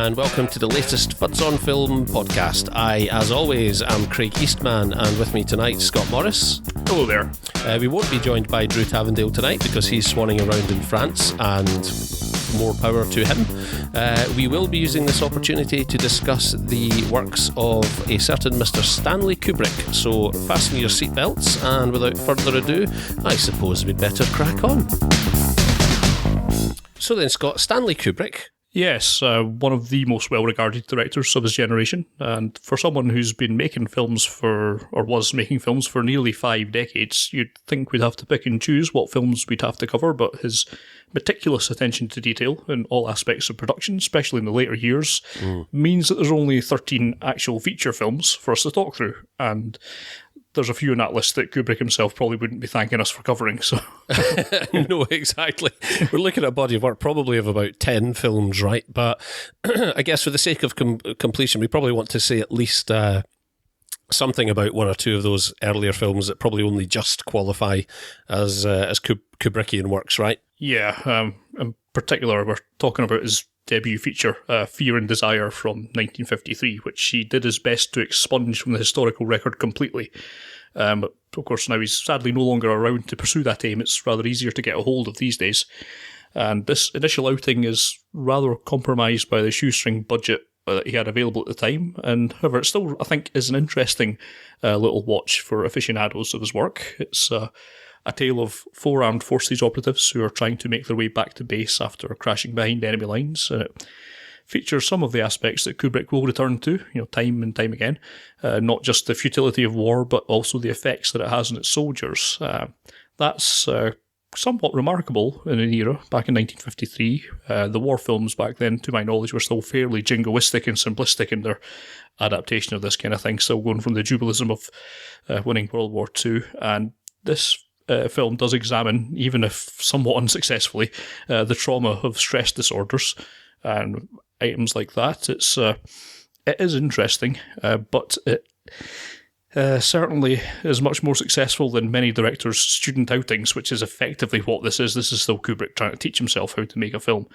and welcome to the latest Fuds on Film podcast. I, as always, am Craig Eastman, and with me tonight, Scott Morris. Hello there. We won't be joined by Drew Tavendale tonight because he's swanning around in France, and more power to him. We will be using this opportunity to discuss the works of a certain Mr. Stanley Kubrick, so fasten your seatbelts, and without further ado, I suppose we'd better crack on. So then, Scott, Stanley Kubrick. Yes, one of the most well-regarded directors of his generation, and for someone who's been making films was making films for nearly 5 decades, you'd think we'd have to pick and choose what films we'd have to cover, but his meticulous attention to detail in all aspects of production, especially in the later years, means that there's only 13 actual feature films for us to talk through, and there's a few on that list that Kubrick himself probably wouldn't be thanking us for covering. So, no, exactly. We're looking at a body of work probably of about 10 films, right? But I guess for the sake of completion, we probably want to say at least something about one or two of those earlier films that probably only just qualify as Kubrickian works, right? Yeah, in particular, we're talking about his debut feature, Fear and Desire from 1953, which he did his best to expunge from the historical record completely. But of course, now he's sadly no longer around to pursue that aim. It's rather easier to get a hold of these days. And this initial outing is rather compromised by the shoestring budget that he had available at the time. And however, it still, I think, is an interesting little watch for aficionados of his work. It's a tale of 4 armed forces operatives who are trying to make their way back to base after crashing behind enemy lines. And it features some of the aspects that Kubrick will return to, time and time again. Not just the futility of war, but also the effects that it has on its soldiers. That's somewhat remarkable in an era, back in 1953. The war films back then, to my knowledge, were still fairly jingoistic and simplistic in their adaptation of this kind of thing, still going from the jubilism of winning World War II. And this film does examine, even if somewhat unsuccessfully, the trauma of stress disorders and items like that. It is interesting, but it certainly is much more successful than many directors' student outings, which is effectively what this is. This is still Kubrick trying to teach himself how to make a film,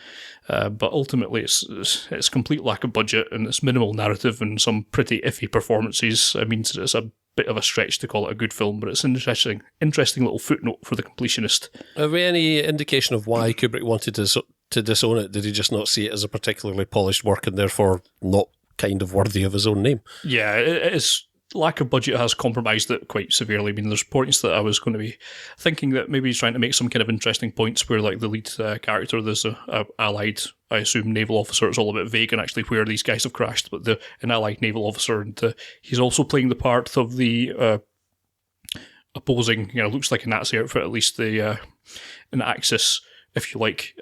but ultimately it's complete lack of budget and its minimal narrative and some pretty iffy performances. It means that it's a bit of a stretch to call it a good film, but it's an interesting little footnote for the completionist. Have we any indication of why Kubrick wanted to disown it? Did he just not see it as a particularly polished work and therefore not kind of worthy of his own name? Yeah, it is. Lack of budget has compromised it quite severely. I mean, there's points that I was going to be thinking that maybe he's trying to make some kind of interesting points where, like, the lead character, there's a allied, I assume, naval officer. It's all a bit vague on actually where these guys have crashed, but an allied naval officer, and he's also playing the part of the opposing, looks like a Nazi outfit, at least an Axis, if you like,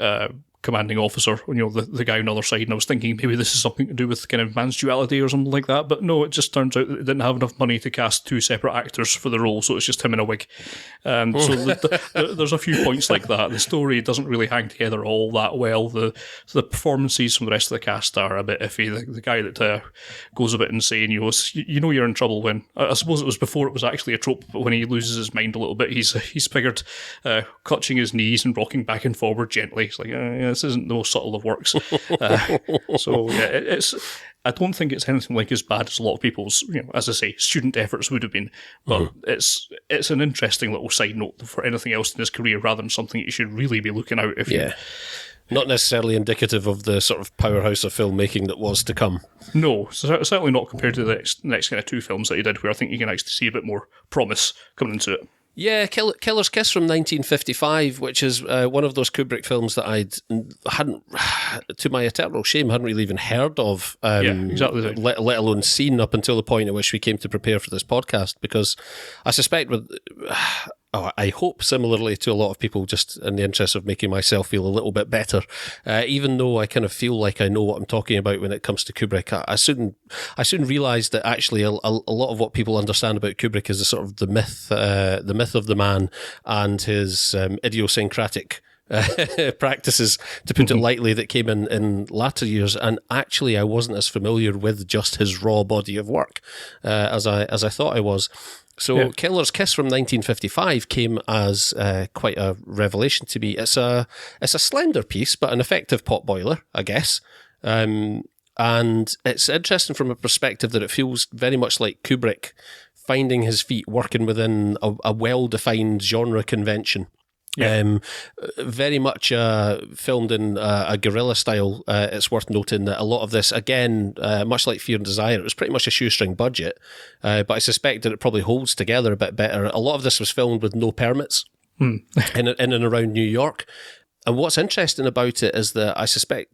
commanding officer, the guy on the other side, and I was thinking maybe this is something to do with kind of man's duality or something like that, but no, it just turns out that they didn't have enough money to cast 2 separate actors for the role, so it's just him in a wig. So there's a few points like that. The story doesn't really hang together all that well. The performances from the rest of the cast are a bit iffy. The guy that goes a bit insane, you're in trouble when, I suppose it was before it was actually a trope, but when he loses his mind a little bit, he's figured clutching his knees and rocking back and forward gently. It's like, this isn't the most subtle of works. So yeah, I don't think it's anything like as bad as a lot of people's, as I say, student efforts would have been. But it's an interesting little side note for anything else in his career, rather than something you should really be looking out if you. Not necessarily indicative of the sort of powerhouse of filmmaking that was to come. No, certainly not compared to the next kind of 2 films that he did, where I think you can actually see a bit more promise coming into it. Yeah, Killer's Kiss from 1955, which is one of those Kubrick films that I hadn't, to my eternal shame, hadn't really even heard of, exactly. let alone seen up until the point at which we came to prepare for this podcast, because I suspect I hope similarly to a lot of people, just in the interest of making myself feel a little bit better, even though I kind of feel like I know what I'm talking about when it comes to Kubrick, I soon realised that actually a lot of what people understand about Kubrick is the sort of the myth of the man and his idiosyncratic practices, to put it lightly, that came in latter years, and actually I wasn't as familiar with just his raw body of work as I thought I was. So Killer's Kiss from 1955 came as quite a revelation to me. It's a slender piece, but an effective potboiler, I guess. And it's interesting from a perspective that it feels very much like Kubrick finding his feet working within a well-defined genre convention. Yeah. Very much filmed in a guerrilla style. It's worth noting that a lot of this, again, much like Fear and Desire, it was pretty much a shoestring budget, but I suspect that it probably holds together a bit better. A lot of this was filmed with no permits in and around New York. And what's interesting about it is that I suspect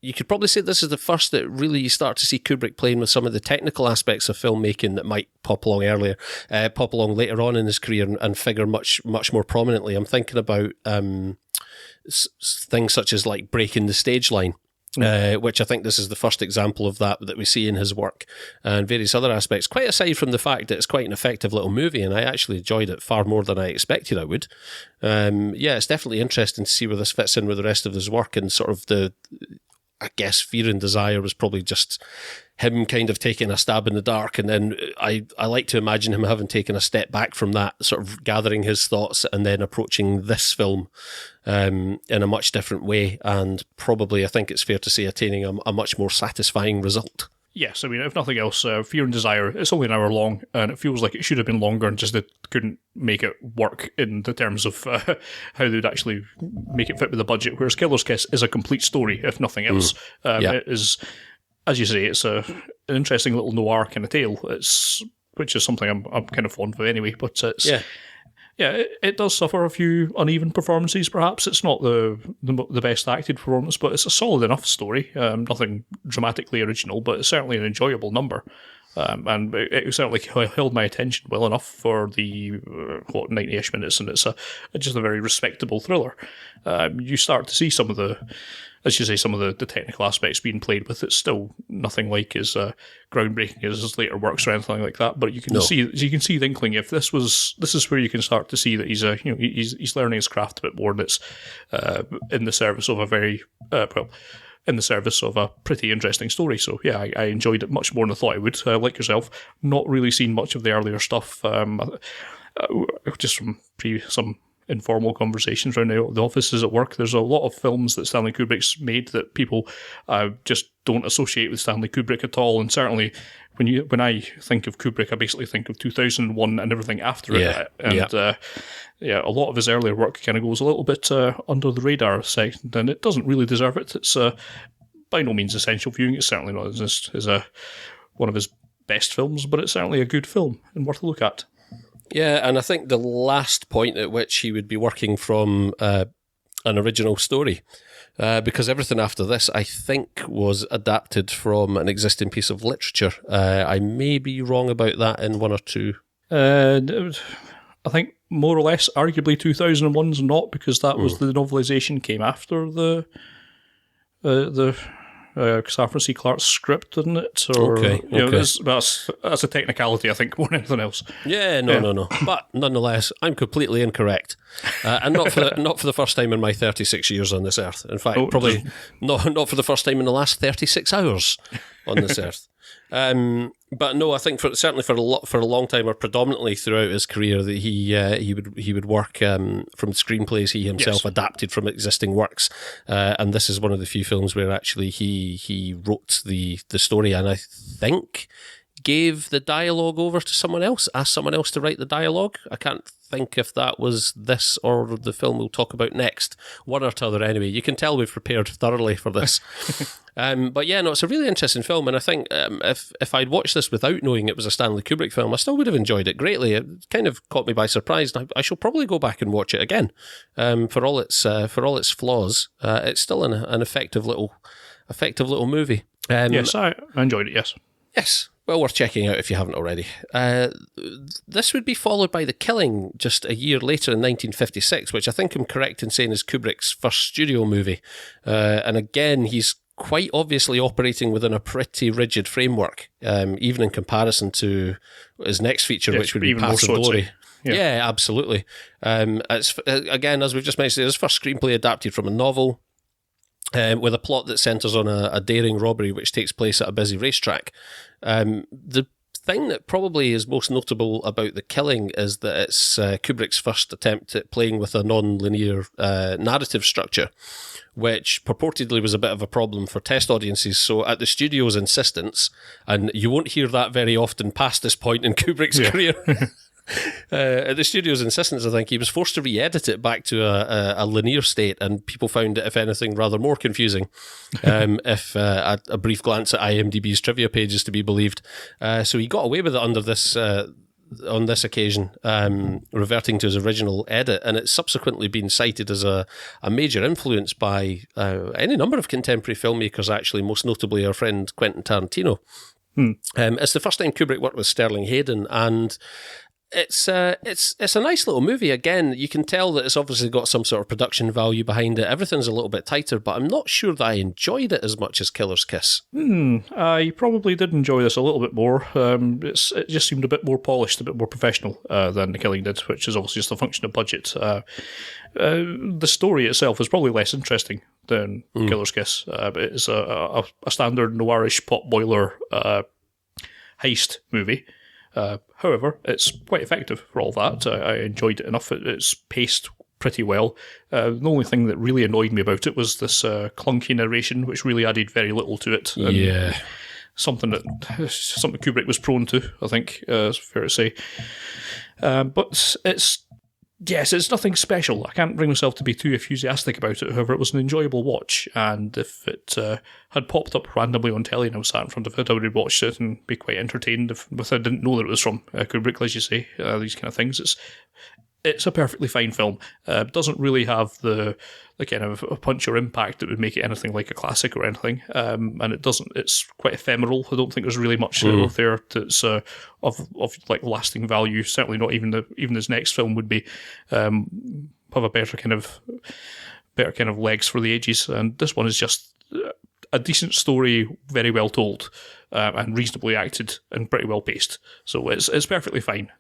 you could probably say this is the first that really you start to see Kubrick playing with some of the technical aspects of filmmaking that might pop along later on in his career and figure much more prominently. I'm thinking about things such as like breaking the stage line, which I think this is the first example of that we see in his work, and various other aspects, quite aside from the fact that it's quite an effective little movie, and I actually enjoyed it far more than I expected I would. It's definitely interesting to see where this fits in with the rest of his work, and sort of I guess Fear and Desire was probably just him kind of taking a stab in the dark, and then I like to imagine him having taken a step back from that, sort of gathering his thoughts and then approaching this film in a much different way, and probably, I think it's fair to say, attaining a much more satisfying result. Yes, I mean, if nothing else, Fear and Desire, it's only an hour long, and it feels like it should have been longer, and just they couldn't make it work in the terms of how they'd actually make it fit with the budget, whereas Killer's Kiss is a complete story, if nothing else. It is, as you say, it's an interesting little noir kind of tale, which is something I'm kind of fond of anyway, but it's... Yeah, it does suffer a few uneven performances, perhaps. It's not the best acted performance, but it's a solid enough story. Nothing dramatically original, but it's certainly an enjoyable number. And it certainly held my attention well enough for the 90-ish minutes, and it's just a very respectable thriller. You start to see some of the, as you say, some of the technical aspects being played with. It's still nothing like as groundbreaking as his later works or anything like that. But you can see the inkling. If this is where you can start to see that he's learning his craft a bit more, and it's in the service of a very in the service of a pretty interesting story. So yeah, I enjoyed it much more than I thought I would. Like yourself, not really seen much of the earlier stuff, just from some informal conversations around the offices at work. There's a lot of films that Stanley Kubrick's made that people just don't associate with Stanley Kubrick at all, and certainly when I think of Kubrick, I basically think of 2001 and everything after it. And a lot of his earlier work kind of goes a little bit under the radar, and it doesn't really deserve it. It's by no means essential viewing. It's certainly not as one of his best films, but it's certainly a good film and worth a look at. Yeah, and I think the last point at which he would be working from an original story, because everything after this, I think, was adapted from an existing piece of literature. I may be wrong about that in one or two. I think more or less, arguably 2001's not, because that was the novelisation came after the Arthur C. Clarke's script, didn't it? Or, okay. That's a technicality, I think, more than anything else. Yeah, no. But nonetheless, I'm completely incorrect, and not for the first time in my 36 years on this earth. In fact, probably not for the first time in the last 36 hours on this earth. But no, I think certainly for a long time, or predominantly throughout his career, that he would work from screenplays he himself adapted from existing works, and this is one of the few films where actually he wrote the story, and I think gave the dialogue over to someone else, asked someone else to write the dialogue. I can't think if that was this or the film we'll talk about next. One or t'other anyway. You can tell we've prepared thoroughly for this. But yeah, no, it's a really interesting film, and I think if I'd watched this without knowing it was a Stanley Kubrick film, I still would have enjoyed it greatly. It kind of caught me by surprise. I shall probably go back and watch it again. For all its flaws, it's still an effective little movie. Yes, I enjoyed it. Yes. Well worth checking out if you haven't already. This would be followed by The Killing just a year later in 1956, which I think I'm correct in saying is Kubrick's first studio movie. And again, he's quite obviously operating within a pretty rigid framework, even in comparison to his next feature, which would be Path of Glory. Yeah, absolutely. It's again, as we've just mentioned, his first screenplay adapted from a novel. With a plot that centres on a daring robbery which takes place at a busy racetrack. The thing that probably is most notable about The Killing is that it's Kubrick's first attempt at playing with a non-linear narrative structure, which purportedly was a bit of a problem for test audiences. So at the studio's insistence, and you won't hear that very often past this point in Kubrick's career, at the studio's insistence, I think, he was forced to re-edit it back to a linear state, and people found it, if anything, rather more confusing, if a brief glance at IMDb's trivia page is to be believed. So he got away with it under this... on this occasion, reverting to his original edit, and it's subsequently been cited as a major influence by any number of contemporary filmmakers, actually, most notably our friend Quentin Tarantino. It's the first time Kubrick worked with Sterling Hayden, and it's a nice little movie. Again, you can tell that it's obviously got some sort of production value behind it. Everything's a little bit tighter, but I'm not sure that I enjoyed it as much as Killer's Kiss. I probably did enjoy this a little bit more. It just seemed a bit more polished, a bit more professional than The Killing did, which is obviously just a function of budget. The story itself is probably less interesting than Killer's Kiss. It's a standard noirish potboiler heist movie. However, it's quite effective for all that. I enjoyed it enough. It's paced pretty well. The only thing that really annoyed me about it was this clunky narration, which really added very little to it. Yeah. Something Kubrick was prone to, I think, is fair to say. But it's nothing special. I can't bring myself to be too enthusiastic about it. However, it was an enjoyable watch, and if it had popped up randomly on telly and I was sat in front of it, I would have watched it and be quite entertained if I didn't know that it was from Kubrick, as you say, these kind of things. It's a perfectly fine film. It doesn't really have the kind of a punch or impact that would make it anything like a classic or anything. And it's quite ephemeral. I don't think there's really much there that's of like lasting value. Certainly not even his next film would be have a better kind of legs for the ages. And this one is just a decent story, very well told, and reasonably acted and pretty well paced. So it's perfectly fine.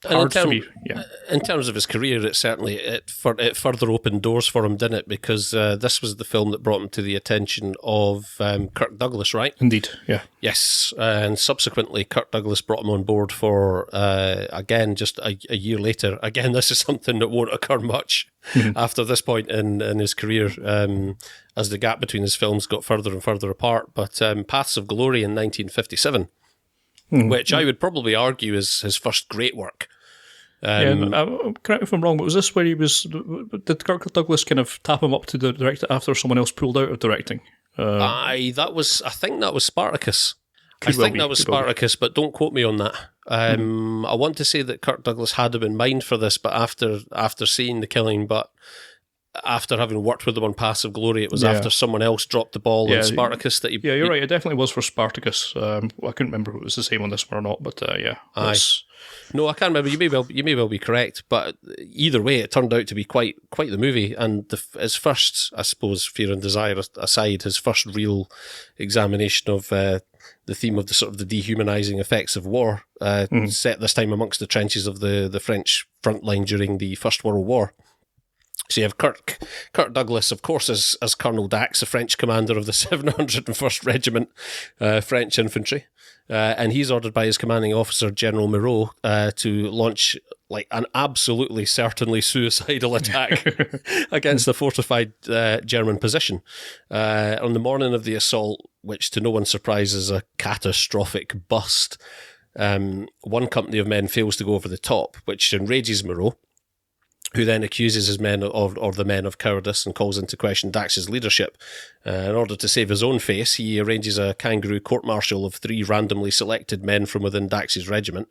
In terms of his career, it further opened doors for him, didn't it? Because this was the film that brought him to the attention of Kirk Douglas, right? Indeed, yeah. Yes, and subsequently Kirk Douglas brought him on board for, again, just a year later. Again, this is something that won't occur much after this point in his career, as the gap between his films got further and further apart. But Paths of Glory in 1957, which I would probably argue is his first great work. Correct me if I'm wrong, but was this where did Kirk Douglas kind of tap him up to direct it after someone else pulled out of directing? I think that was Spartacus. Spartacus, but don't quote me on that. I want to say that Kirk Douglas had him in mind for this, but after seeing The Killing, but after having worked with him on Paths of Glory, it was after someone else dropped the ball on Spartacus that he... Yeah, you're right, it definitely was for Spartacus. I couldn't remember if it was the same on this one or not, but Aye. No, I can't remember. You may well be correct, but either way, it turned out to be quite the movie. And his first, I suppose, Fear and Desire aside, his first real examination of the theme of the sort of the dehumanizing effects of war, set this time amongst the trenches of the French front line during the First World War. So you have Kirk Douglas, of course, as Colonel Dax, the French commander of the 701st Regiment, French infantry. And he's ordered by his commanding officer, General Moreau, to launch like an absolutely certainly suicidal attack against the fortified German position. On the morning of the assault, which to no one's surprise is a catastrophic bust, one company of men fails to go over the top, which enrages Moreau, who then accuses his men or the men of cowardice and calls into question Dax's leadership. In order to save his own face, he arranges a kangaroo court-martial of 3 randomly selected men from within Dax's regiment,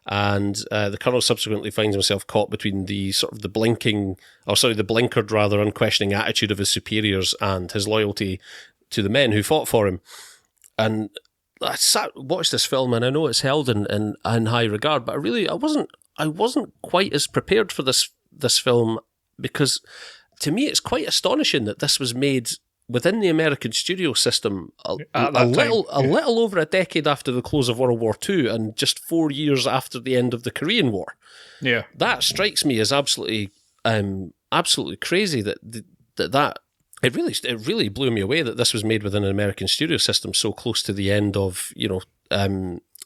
and the colonel subsequently finds himself caught between the blinkered rather unquestioning attitude of his superiors and his loyalty to the men who fought for him. And I watched this film, and I know it's held in high regard, but I wasn't quite as prepared for this film, because to me it's quite astonishing that this was made within the American studio system a little over a decade after the close of World War II and just 4 years after the end of the Korean War. Yeah, that strikes me as absolutely crazy. That it really blew me away that this was made within an American studio system so close to the end of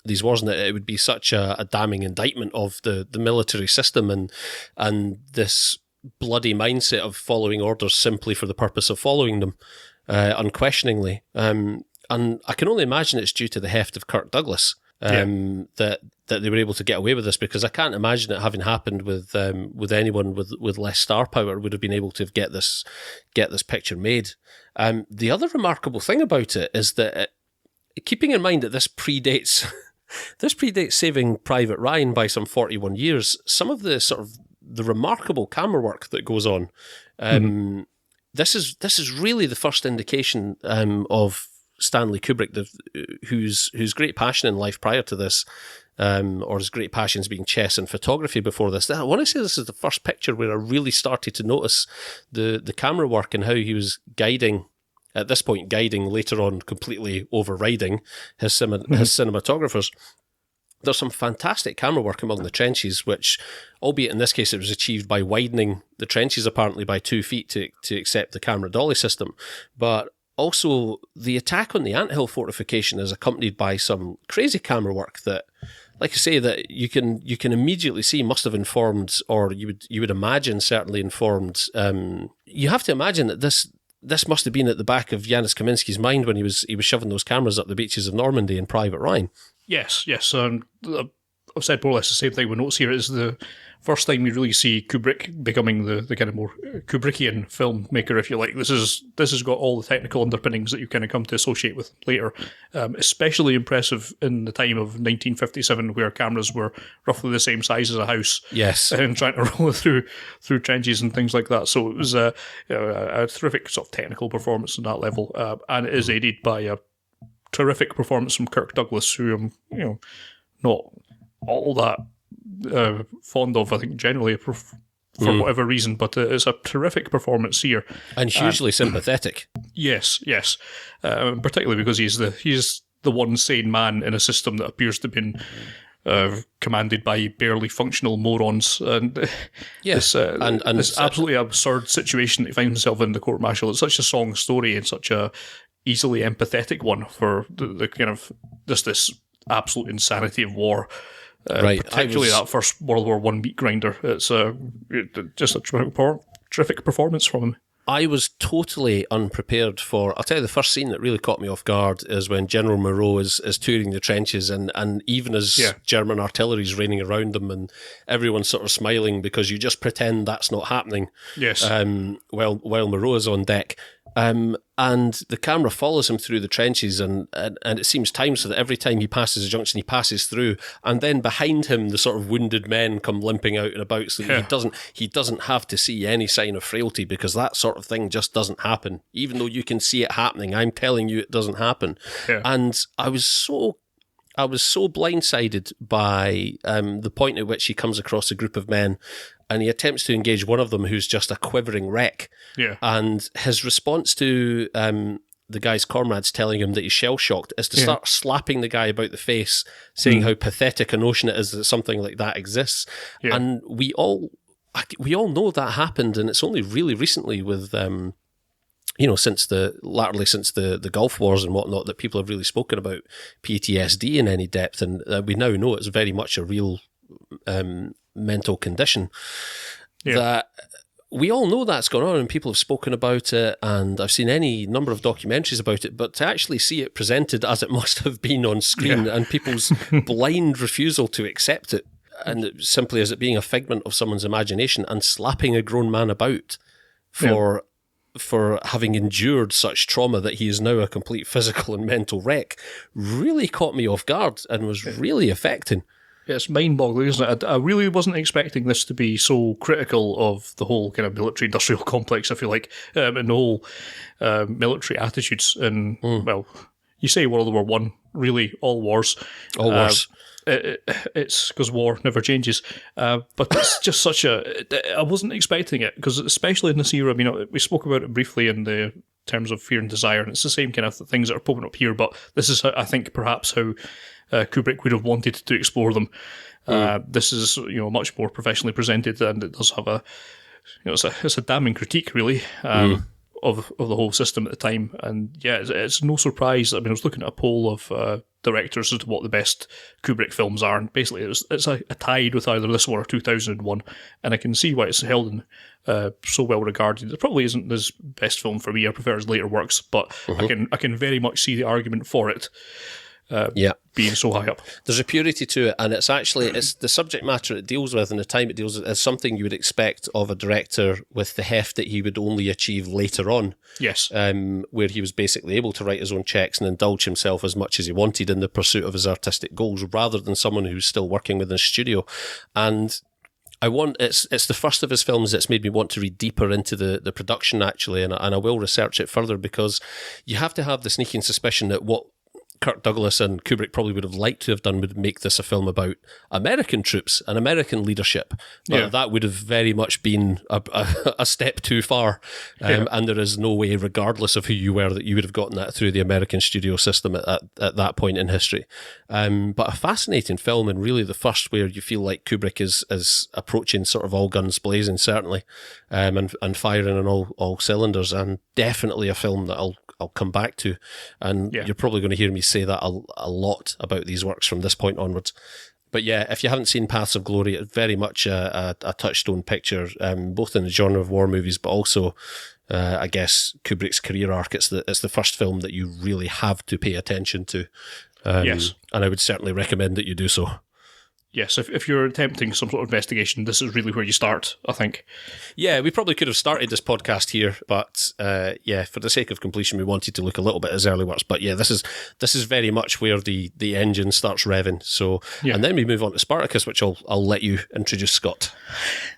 these wars, and it would be such a damning indictment of the military system and this bloody mindset of following orders simply for the purpose of following them, unquestioningly. And I can only imagine it's due to the heft of Kirk Douglas that they were able to get away with this, because I can't imagine it having happened with anyone with less star power would have been able to get this picture made. The other remarkable thing about it is that, keeping in mind that this predates Saving Private Ryan by some 41 years, some of the sort of the remarkable camera work that goes on, this is really the first indication of Stanley Kubrick, whose great passion in life prior to this, or his great passions being chess and photography before this. I want to say this is the first picture where I really started to notice the camera work and how he was guiding, later on completely overriding his cinematographers. There's some fantastic camera work among the trenches, which, albeit in this case it was achieved by widening the trenches apparently by 2 feet to accept the camera dolly system, but also the attack on the anthill fortification is accompanied by some crazy camera work that, like I say, that you can immediately see must have informed, or you would imagine certainly informed. You have to imagine that this must have been at the back of Janusz Kaminski's mind when he was shoving those cameras up the beaches of Normandy in Private Ryan. Yes. I've said more or less the same thing with notes here. It's the first time we really see Kubrick becoming the kind of more Kubrickian filmmaker, if you like. This has got all the technical underpinnings that you kind of come to associate with later. Especially impressive in the time of 1957, where cameras were roughly the same size as a house. Yes, and trying to roll through trenches and things like that. So it was a terrific sort of technical performance on that level, and it is aided by a terrific performance from Kirk Douglas, who I'm not all that fond of, I think, generally for whatever reason, but it's a terrific performance here, and hugely sympathetic. Yes, particularly because he's the one sane man in a system that appears to have been commanded by barely functional morons, and this absolutely absurd situation that he finds himself in the court martial. It's such a strong story and such a easily empathetic one for the kind of this absolute insanity of war. Right, particularly that first World War I meat grinder. It's just a terrific performance from him. I was totally unprepared for. I'll tell you, the first scene that really caught me off guard is when General Moreau is touring the trenches, and even as German artillery is raining around them, and everyone's sort of smiling because you just pretend that's not happening. Yes. While Moreau is on deck. And the camera follows him through the trenches, and it seems timed so that every time he passes a junction, he passes through, and then behind him, the sort of wounded men come limping out and about, so that he doesn't have to see any sign of frailty, because that sort of thing just doesn't happen. Even though you can see it happening, I'm telling you, it doesn't happen. Yeah. And I was so blindsided by the point at which he comes across a group of men, and he attempts to engage one of them who's just a quivering wreck. Yeah. And his response to the guy's comrades telling him that he's shell-shocked is to start slapping the guy about the face, saying how pathetic a notion it is that something like that exists. Yeah. And we all know that happened, and it's only really recently with... since the Gulf Wars and whatnot, that people have really spoken about PTSD in any depth, and we now know it's very much a real mental condition. Yeah. That we all know that's going on, and people have spoken about it, and I've seen any number of documentaries about it, but to actually see it presented as it must have been on screen, and people's blind refusal to accept it, and simply as it being a figment of someone's imagination, and slapping a grown man about for having endured such trauma that he is now a complete physical and mental wreck, really caught me off guard and was really affecting. Yeah, it's mind-boggling, isn't it? I really wasn't expecting this to be so critical of the whole kind of military-industrial complex, I feel like, and the whole military attitudes. And, well, you say World War I, really, all wars. All wars. It's because war never changes, but it's just such I wasn't expecting it, because especially in this era, we spoke about it briefly in the terms of fear and desire, and it's the same kind of things that are popping up here, but this is, I think, perhaps how Kubrick would have wanted to explore them. This is, much more professionally presented, and it does have it's a damning critique, really, of the whole system at the time. And yeah, it's no surprise. I mean, I was looking at a poll of directors as to what the best Kubrick films are, and basically it's a tied with either this one or 2001, and I can see why it's held in so well regarded. It probably isn't his best film for me. I prefer his later works, but I can very much see the argument for it. Being so high up. There's a purity to it, and it's the subject matter it deals with and the time it deals with is something you would expect of a director with the heft that he would only achieve later on. Yes. Where he was basically able to write his own checks and indulge himself as much as he wanted in the pursuit of his artistic goals, rather than someone who's still working within a studio. And it's the first of his films that's made me want to read deeper into the production, actually, and I will research it further, because you have to have the sneaking suspicion that what Kirk Douglas and Kubrick probably would have liked to have done would make this a film about American troops and American leadership. But that would have very much been a step too far. And there is no way, regardless of who you were, that you would have gotten that through the American studio system at that point in history. But a fascinating film, and really the first where you feel like Kubrick is approaching sort of all guns blazing, certainly, and firing on all cylinders, and definitely a film that I'll come back to, and you're probably going to hear me say that a lot about these works from this point onwards. But yeah, if you haven't seen Paths of Glory, it's very much a touchstone picture, both in the genre of war movies, but also, I guess, Kubrick's career arc. It's the first film that you really have to pay attention to. Yes. And I would certainly recommend that you do so. Yes, if you're attempting some sort of investigation, this is really where you start, I think. Yeah, we probably could have started this podcast here, but for the sake of completion, we wanted to look a little bit at his early works. But yeah, this is very much where the engine starts revving. So, and then we move on to Spartacus, which I'll let you introduce, Scott.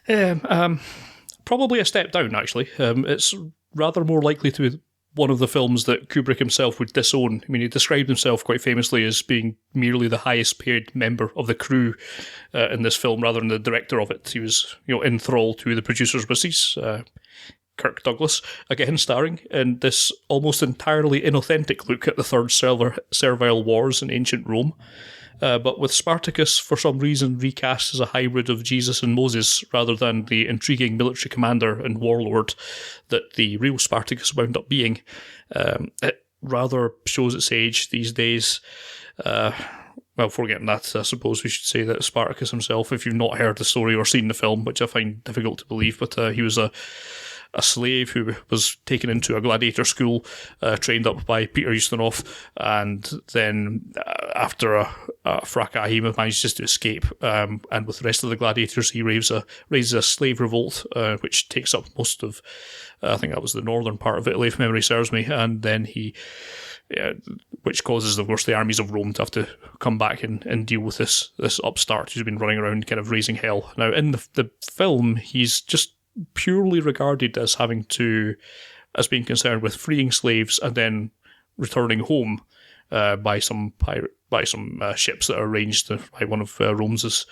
Probably a step down, actually. It's rather more likely to be one of the films that Kubrick himself would disown. I mean, he described himself quite famously as being merely the highest paid member of the crew in this film, rather than the director of it. He was, in thrall to the producer's wishes. Kirk Douglas, again starring in this almost entirely inauthentic look at the Third Servile Wars in ancient Rome. But with Spartacus, for some reason, recast as a hybrid of Jesus and Moses, rather than the intriguing military commander and warlord that the real Spartacus wound up being. It rather shows its age these days. Forgetting that, I suppose we should say that Spartacus himself, if you've not heard the story or seen the film, which I find difficult to believe, but he was a slave who was taken into a gladiator school, trained up by Peter Ustinov, and then after a fracas, he manages to escape, and with the rest of the gladiators, he raises a slave revolt, which takes up most of, I think that was the northern part of Italy, if memory serves me, and then which causes, of course, the armies of Rome to have to come back and deal with this upstart who's been running around kind of raising hell. Now, in the film, he's just purely regarded as being concerned with freeing slaves and then returning home by some ships that are arranged by one of Rome's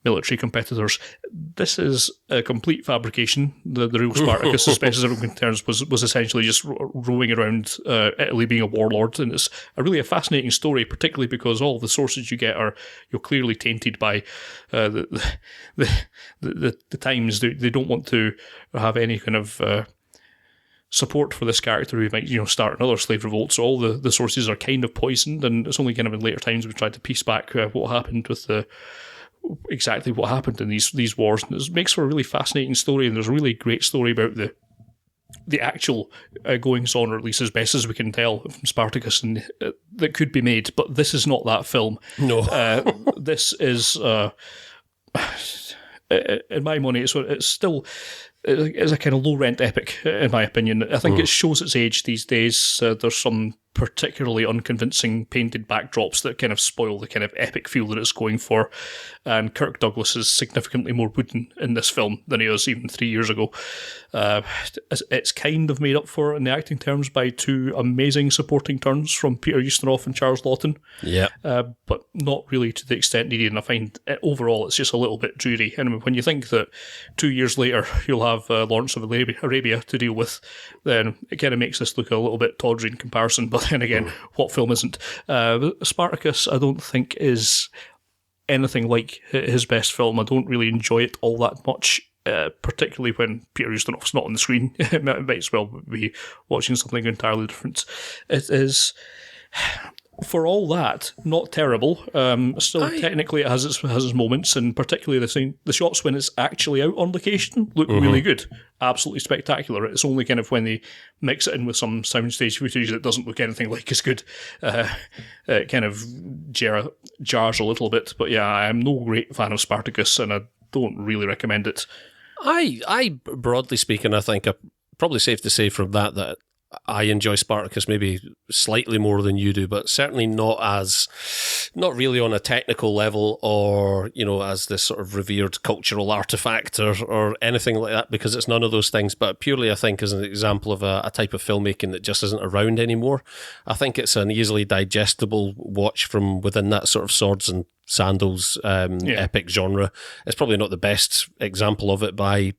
military competitors. This is a complete fabrication. The real Spartacus, as best as everyone concerns, was essentially just rowing around Italy being a warlord, and it's a fascinating story, particularly because all of the sources you get are clearly tainted by the times. They don't want to have any kind of support for this character who might start another slave revolt, so all the sources are kind of poisoned, and it's only kind of in later times we've tried to piece back what happened with exactly what happened in these wars. And it makes for a really fascinating story, and there's a really great story about the actual goings on, or at least as best as we can tell from Spartacus, and that could be made. But this is not that film. No. This is, in my money, it's still a kind of low rent epic, in my opinion. I think it shows its age these days. There's some particularly unconvincing painted backdrops that kind of spoil the kind of epic feel that it's going for. And Kirk Douglas is significantly more wooden in this film than he was even 3 years ago. It's kind of made up for in the acting terms by two amazing supporting turns from Peter Ustinov and Charles Lawton. Yeah. But not really to the extent needed. And I find overall it's just a little bit dreary. And when you think that 2 years later you'll have Lawrence of Arabia to deal with, then it kind of makes this look a little bit tawdry in comparison. But then again, what film isn't? Spartacus, I don't think, is anything like his best film. I don't really enjoy it all that much. particularly when Peter Ustinov's not on the screen. It might as well be watching something entirely different. It is, for all that, not terrible. Still, technically, it has its moments, and particularly the shots when it's actually out on location look really good. Absolutely spectacular. It's only kind of when they mix it in with some soundstage footage that doesn't look anything like as good. It kind of jars a little bit. But yeah, I'm no great fan of Spartacus, and I don't really recommend it. I broadly speaking, I think probably safe to say from that I enjoy Spartacus maybe slightly more than you do, but certainly not really on a technical level or, as this sort of revered cultural artifact or anything like that, because it's none of those things, but purely I think as an example of a type of filmmaking that just isn't around anymore. I think it's an easily digestible watch from within that sort of swords and sandals epic genre. It's probably not the best example of it by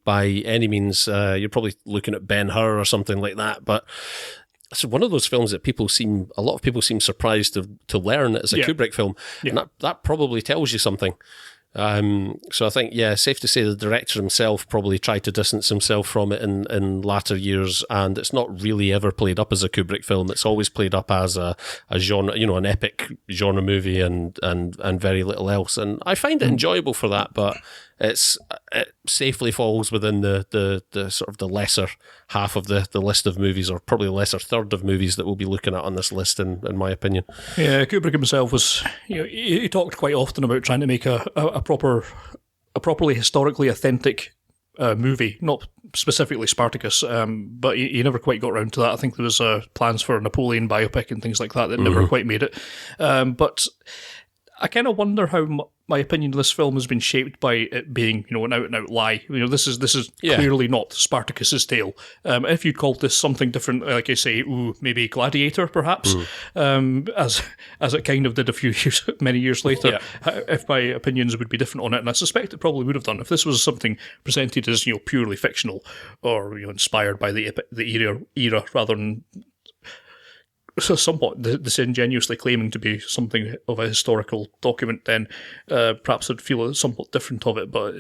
any means. You're probably looking at Ben-Hur or something like that, but it's one of those films that a lot of people seem surprised to learn that it's a Kubrick film, and that probably tells you something. So I think, safe to say the director himself probably tried to distance himself from it in latter years, and it's not really ever played up as a Kubrick film. It's always played up as a genre, an epic genre movie and very little else. And I find it enjoyable for that, but it safely falls within the sort of the lesser half of the list of movies, or probably the lesser third of movies that we'll be looking at on this list, in my opinion. Yeah, Kubrick himself was, he talked quite often about trying to make a properly historically authentic movie, not specifically Spartacus, but he never quite got around to that. I think there was plans for a Napoleon biopic and things like that never quite made it. But I kind of wonder how my opinion of this film has been shaped by it being, an out-and-out lie. This is clearly not Spartacus's tale. If you'd called this something different, like I say, maybe Gladiator, perhaps, as it kind of did many years later, if my opinions would be different on it, and I suspect it probably would have done if this was something presented as purely fictional or inspired by the era rather than somewhat disingenuously claiming to be something of a historical document, then perhaps I'd feel somewhat different of it. But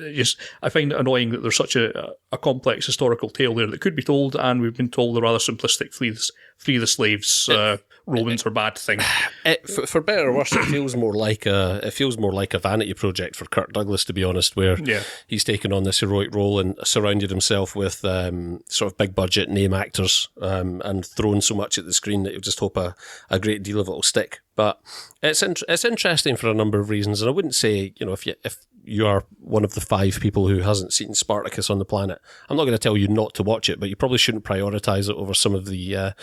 I find it annoying that there's such a complex historical tale there that could be told, and we've been told the rather simplistic free the slaves, Romans are bad thing. For better or worse, it feels more like a vanity project for Kirk Douglas, to be honest, where he's taken on this heroic role and surrounded himself with sort of big budget name actors and thrown so much at the screen that you just hope a great deal of it will stick. But it's interesting for a number of reasons, and I wouldn't say if you are one of the 5 people who hasn't seen Spartacus on the planet, I'm not going to tell you not to watch it, but you probably shouldn't prioritise it over some of the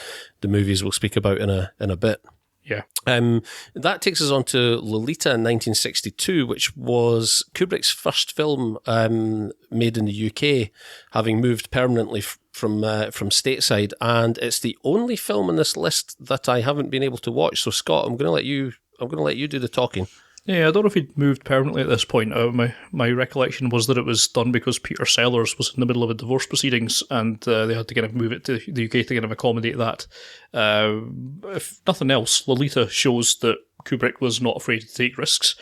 movies we'll speak about in a bit. Yeah. That takes us on to Lolita in 1962, which was Kubrick's first film made in the UK, having moved permanently from stateside, and it's the only film on this list that I haven't been able to watch. So Scott, I'm going to let you do the talking. Yeah, I don't know if he'd moved permanently at this point. My recollection was that it was done because Peter Sellers was in the middle of a divorce proceedings, and they had to kind of move it to the UK to kind of accommodate that. If nothing else, Lolita shows that Kubrick was not afraid to take risks,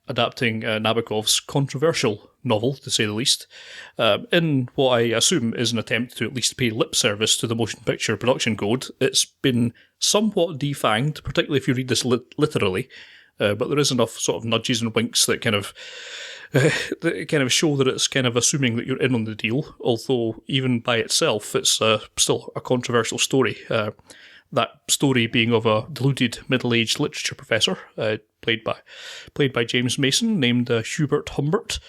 adapting Nabokov's controversial novel, to say the least, in what I assume is an attempt to at least pay lip service to the motion picture production code. It's been somewhat defanged, particularly if you read this literally. But there is enough sort of nudges and winks that kind of show that it's kind of assuming that you're in on the deal, although even by itself it's still a controversial story. That story being of a deluded middle-aged literature professor, played by James Mason, named Hubert Humbert,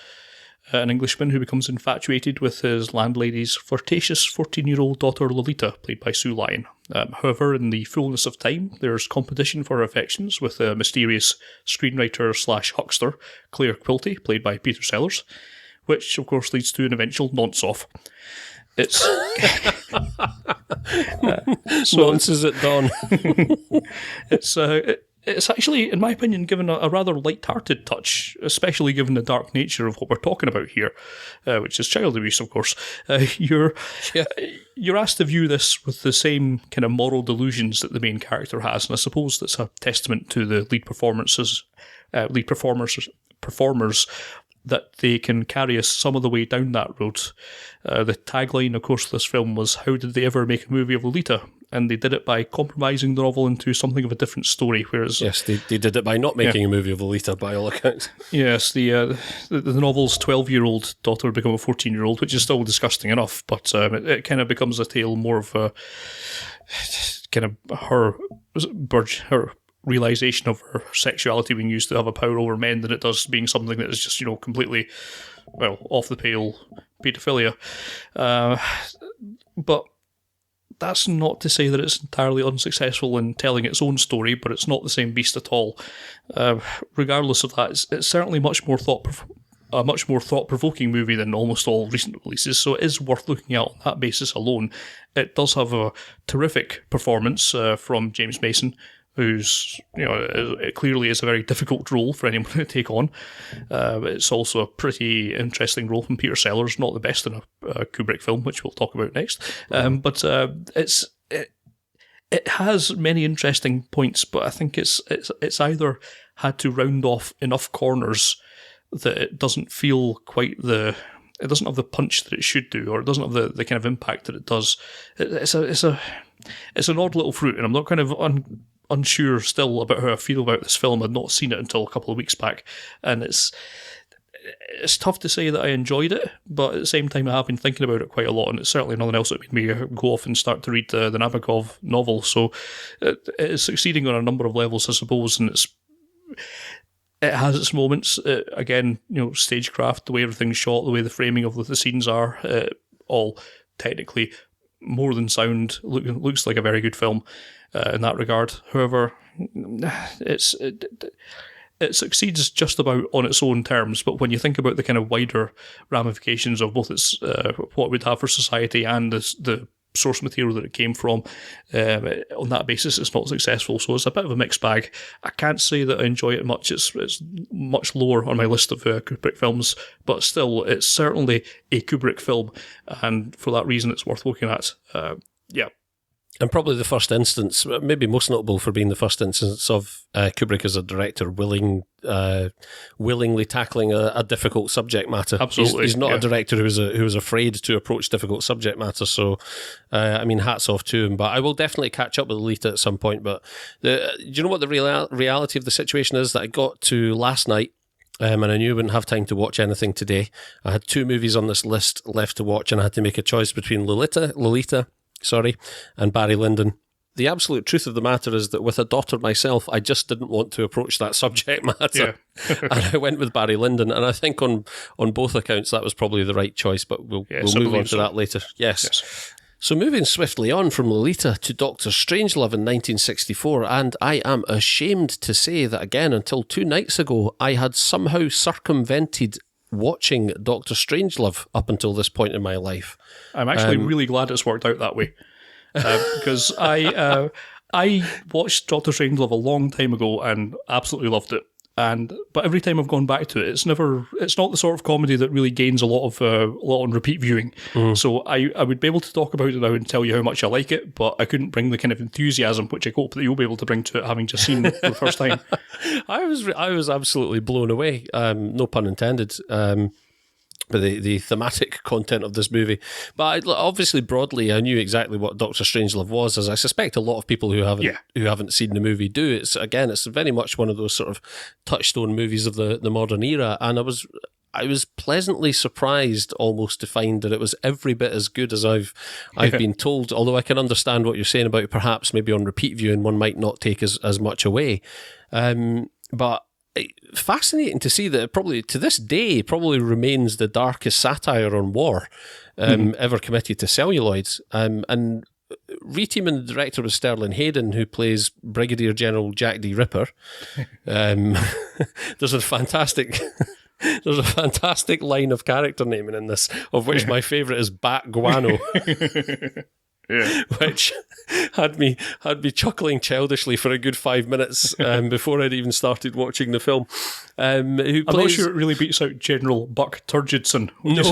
an Englishman who becomes infatuated with his landlady's flirtatious 14-year-old daughter Lolita, played by Sue Lyon. However, in the fullness of time, there's competition for her affections with a mysterious screenwriter/huckster, Claire Quilty, played by Peter Sellers, which of course leads to an eventual nonce-off. It's nonces at dawn. It's actually, in my opinion, given a rather light-hearted touch, especially given the dark nature of what we're talking about here, which is child abuse, of course. You're asked to view this with the same kind of moral delusions that the main character has, and I suppose that's a testament to the lead performers' that they can carry us some of the way down that road. The tagline, of course, of this film was, "How did they ever make a movie of Lolita?" And they did it by compromising the novel into something of a different story. Whereas, yes, they did it by not making a movie of Lolita, by all accounts. Yes, the novel's 12-year-old daughter would become a 14-year-old, which is still disgusting enough, but it kind of becomes a tale more of a kind of her realization of her sexuality being used to have a power over men than it does being something that is just, completely, off the pale paedophilia. But that's not to say that it's entirely unsuccessful in telling its own story, but it's not the same beast at all. Regardless of that, it's certainly a much more thought-provoking movie than almost all recent releases, so it is worth looking at on that basis alone. It does have a terrific performance from James Mason, who's, it clearly is a very difficult role for anyone to take on. It's also a pretty interesting role from Peter Sellers, not the best in a Kubrick film, which we'll talk about next. But it has many interesting points, but I think it's either had to round off enough corners that it doesn't feel quite it doesn't have the punch that it should do, or it doesn't have the kind of impact that it does. It's an odd little fruit, and I'm not kind of unsure still about how I feel about this film. I'd not seen it until a couple of weeks back, and it's tough to say that I enjoyed it, but at the same time I have been thinking about it quite a lot, and it's certainly nothing else that made me go off and start to read the Nabokov novel, so it is succeeding on a number of levels, I suppose, and it has its moments. Again, stagecraft, the way everything's shot, the way the framing of the scenes are, all technically more than sound, looks like a very good film in that regard. However, it succeeds just about on its own terms, but when you think about the kind of wider ramifications of both its what it would have for society and the source material that it came from, on that basis it's not successful, so it's a bit of a mixed bag. I can't say that I enjoy it much. It's much lower on my list of Kubrick films, but still it's certainly a Kubrick film, and for that reason it's worth looking at. And probably the first instance, maybe most notable for being the first instance of Kubrick as a director willingly tackling a difficult subject matter. Absolutely, he's not a director who was afraid to approach difficult subject matter. So, hats off to him. But I will definitely catch up with Lolita at some point. But do you know what the reality of the situation is that I got to last night? And I knew I wouldn't have time to watch anything today. I had 2 movies on this list left to watch, and I had to make a choice between Lolita, and Barry Lyndon. The absolute truth of the matter is that with a daughter myself, I just didn't want to approach that subject matter. Yeah. And I went with Barry Lyndon, and I think on both accounts that was probably the right choice, but we'll move on to that later. Yes. So moving swiftly on from Lolita to Dr. Strangelove in 1964, and I am ashamed to say that again, until 2 nights ago, I had somehow circumvented watching Dr. Strangelove up until this point in my life. I'm actually really glad it's worked out that way, because I watched Dr. Strangelove a long time ago and absolutely loved it. But every time I've gone back to it, it's not the sort of comedy that really gains a lot on repeat viewing. So I would be able to talk about it now and tell you how much I like it, but I couldn't bring the kind of enthusiasm which I hope that you'll be able to bring to it, having just seen it for the first time. I was absolutely blown away. No pun intended. But the thematic content of this movie. But obviously, broadly, I knew exactly what Dr. Strangelove was, as I suspect a lot pleasantly who haven't seen the movie do. It's very much one of those sort of touchstone movies of the modern era, and I was pleasantly surprised almost to find that it was every bit as good as I've been told, although I can understand what you're saying about perhaps maybe on repeat viewing one might not take as much away. But fascinating to see that it probably to this day probably remains the darkest satire on war ever committed to celluloids. And reteaming the director was Sterling Hayden, who plays Brigadier General Jack D. Ripper. There's a fantastic line of character naming in this, of which my favourite is Bat Guano. Yeah. Which had me chuckling childishly for a good 5 minutes before I'd even started watching the film. I'm not sure it really beats out General Buck Turgidson. No.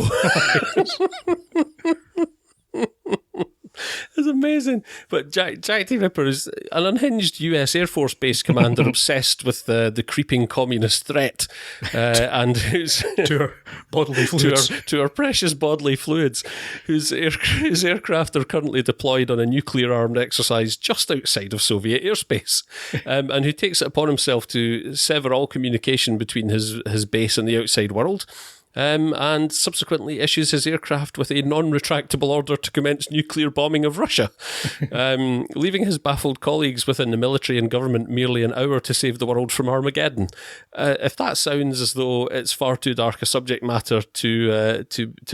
It's amazing. But Jack the Ripper is an unhinged US Air Force Base commander obsessed with the creeping communist threat, and who's to our bodily fluids. to our precious bodily fluids, whose aircraft are currently deployed on a nuclear-armed exercise just outside of Soviet airspace, and who takes it upon himself to sever all communication between his base and the outside world. And subsequently issues his aircraft with a non-retractable order to commence nuclear bombing of Russia, leaving his baffled colleagues within the military and government merely an hour to save the world from Armageddon. If that sounds as though it's far too dark a subject matter to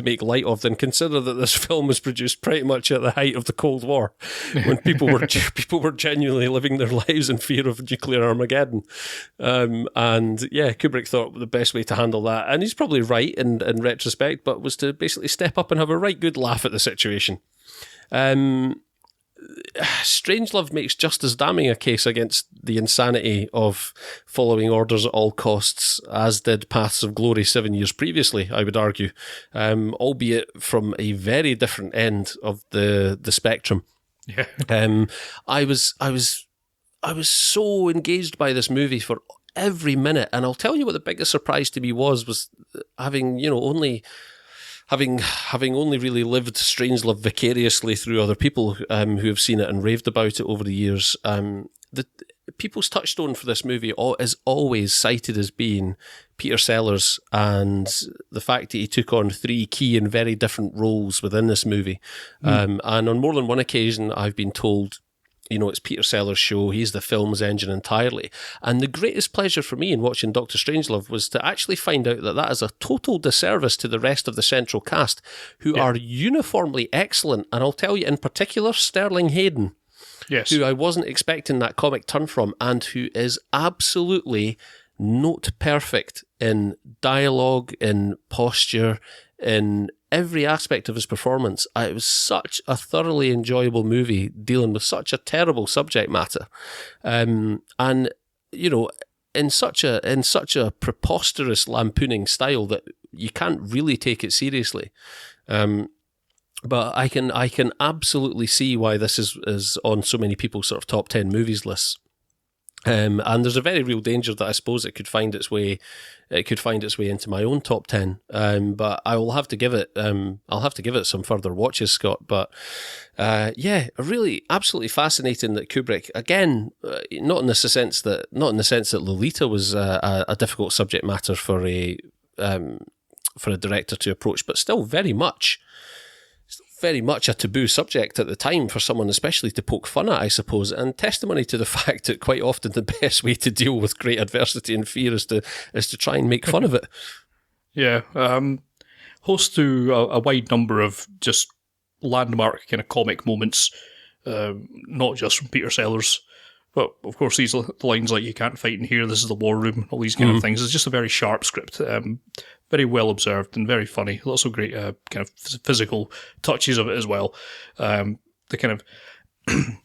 make light of, then consider that this film was produced pretty much at the height of the Cold War, when people were genuinely living their lives in fear of nuclear Armageddon. And yeah, Kubrick thought the best way to handle that, and he's probably right in retrospect, but was to basically step up and have a right good laugh at the situation. Strangelove makes just as damning a case against the insanity of following orders at all costs as did Paths of Glory 7 years previously, I would argue, albeit from a very different end of the spectrum. Yeah. I was so engaged by this movie for every minute, and I'll tell you what the biggest surprise to me was having only really lived Strangelove vicariously through other people who have seen it and raved about it over the years. The people's touchstone for this movie is always cited as being Peter Sellers and the fact that he took on 3 key and very different roles within this movie. And on more than one occasion, I've been told, it's Peter Sellers' show. He's the film's engine entirely. And the greatest pleasure for me in watching Dr. Strangelove was to actually find out that is a total disservice to the rest of the central cast, who are uniformly excellent. And I'll tell you in particular, Sterling Hayden, who I wasn't expecting that comic turn from, and who is absolutely note perfect in dialogue, in posture, in every aspect of his performance. It was such a thoroughly enjoyable movie dealing with such a terrible subject matter, and in such a preposterous lampooning style that you can't really take it seriously. But I can absolutely see why this is on so many people's sort of top 10 movies lists. And there's a very real danger that I suppose it could find its way into my own top 10. But I will have to give it some further watches, Scott. But really absolutely fascinating that Kubrick, again, not in the sense that Lolita was a difficult subject matter for a director to approach, but still very much a taboo subject at the time for someone especially to poke fun at, I suppose, and testimony to the fact that quite often the best way to deal with great adversity and fear is to try and make fun of it. Yeah. Host to a wide number of just landmark kind of comic moments, not just from Peter Sellers, but of course these lines like "you can't fight in here, this is the war room," all these kind of things. It's just a very sharp script. Very well observed and very funny. Lots of great kind of physical touches of it as well. The kind of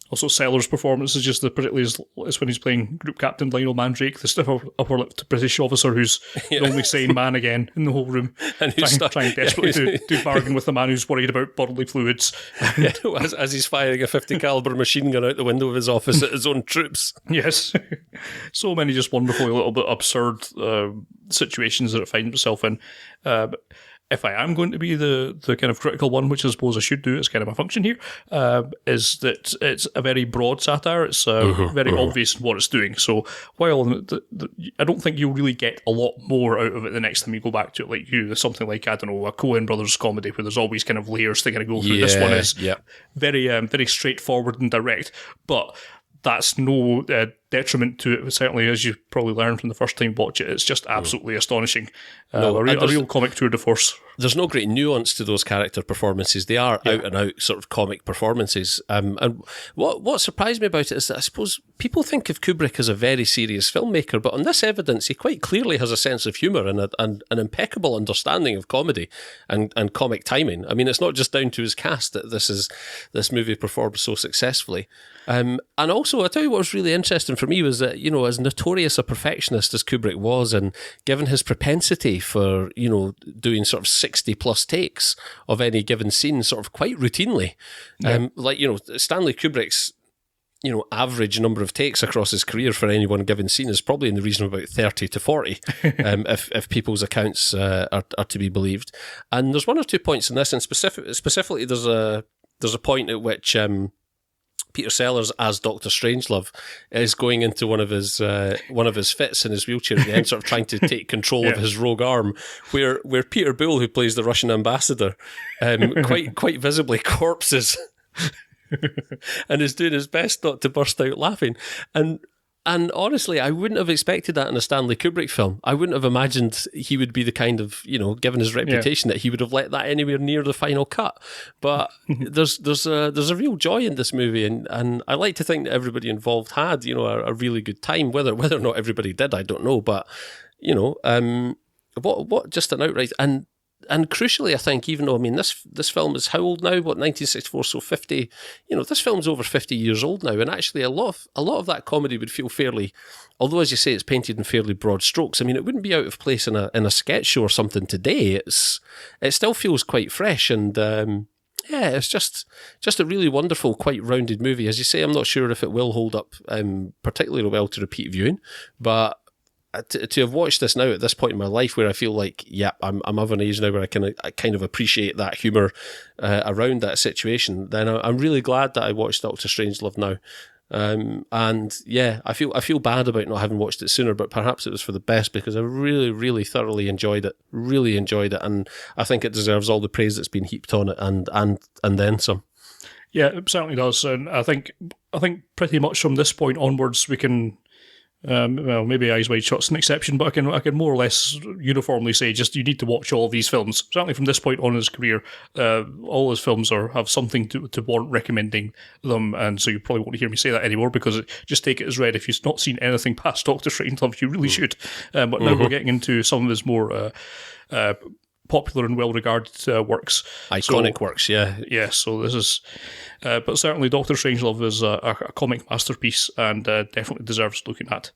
also Sellers' performance is just particularly is when he's playing Group Captain Lionel Mandrake, the stiff upper-lipped British officer who's the only sane man again in the whole room, and who's trying desperately to bargain with the man who's worried about bodily fluids. as he's firing a 50 caliber machine gun out the window of his office at his own troops. Yes. So many just wonderfully little bit absurd situations that it finds itself in. If I am going to be the kind of critical one, which I suppose I should do, it's kind of my function here, is that it's a very broad satire. It's very obvious what it's doing. So while I don't think you'll really get a lot more out of it the next time you go back to it, like something like, I don't know, a Coen Brothers comedy where there's always kind of layers to kind of go through. This one is very very straightforward and direct, but that's no detriment to it. Certainly, as you probably learned from the first time watch it, it's just absolutely astonishing. A real comic tour de force. There's no great nuance to those character performances. They are out and out sort of comic performances. And what surprised me about it is that I suppose people think of Kubrick as a very serious filmmaker, but on this evidence, he quite clearly has a sense of humour and an impeccable understanding of comedy and comic timing. I mean, it's not just down to his cast that this movie performs so successfully. And also, I tell you what was really interesting for me was that, as notorious a perfectionist as Kubrick was, and given his propensity for, doing sort of 60 plus takes of any given scene sort of quite routinely, Stanley Kubrick's, average number of takes across his career for any one given scene is probably in the region of about 30 to 40, if people's accounts are to be believed. And there's one or two points in this, and specifically there's a point at which Peter Sellers as Dr. Strangelove is going into one of his fits in his wheelchair at the end, sort of trying to take control of his rogue arm, where Peter Buell, who plays the Russian ambassador, quite visibly corpses and is doing his best not to burst out laughing. And honestly, I wouldn't have expected that in a Stanley Kubrick film. I wouldn't have imagined he would be the kind of, given his reputation, that he would have let that anywhere near the final cut. But there's a real joy in this movie, and I like to think that everybody involved had, a really good time. Whether or not everybody did, I don't know. But what just an outright and crucially, I think, even though, this film is how old now? 1964, so 50. This film's over 50 years old now, and actually a lot of that comedy would feel fairly, although as you say, it's painted in fairly broad strokes. It wouldn't be out of place in a sketch show or something today. It still feels quite fresh, and it's just a really wonderful, quite rounded movie. As you say, I'm not sure if it will hold up particularly well to repeat viewing, but to have watched this now at this point in my life, where I feel like, I'm of an age now where I kind of appreciate that humour around that situation, then I'm really glad that I watched Dr. Strangelove now. I feel bad about not having watched it sooner, but perhaps it was for the best, because I really, really thoroughly enjoyed it. Really enjoyed it, and I think it deserves all the praise that's been heaped on it, and then some. Yeah, it certainly does, and I think pretty much from this point onwards we can. Maybe Eyes Wide Shut's an exception, but I can more or less uniformly say just you need to watch all of these films. Certainly from this point on in his career, all his films have something to warrant recommending them, and so you probably won't hear me say that anymore, because just take it as read. If you've not seen anything past Dr. Strangelove, you really should. But now we're getting into some of his more popular and well-regarded works. Iconic works, yeah. Yeah, so this is... but certainly Dr. Strangelove is a comic masterpiece, and definitely deserves looking at.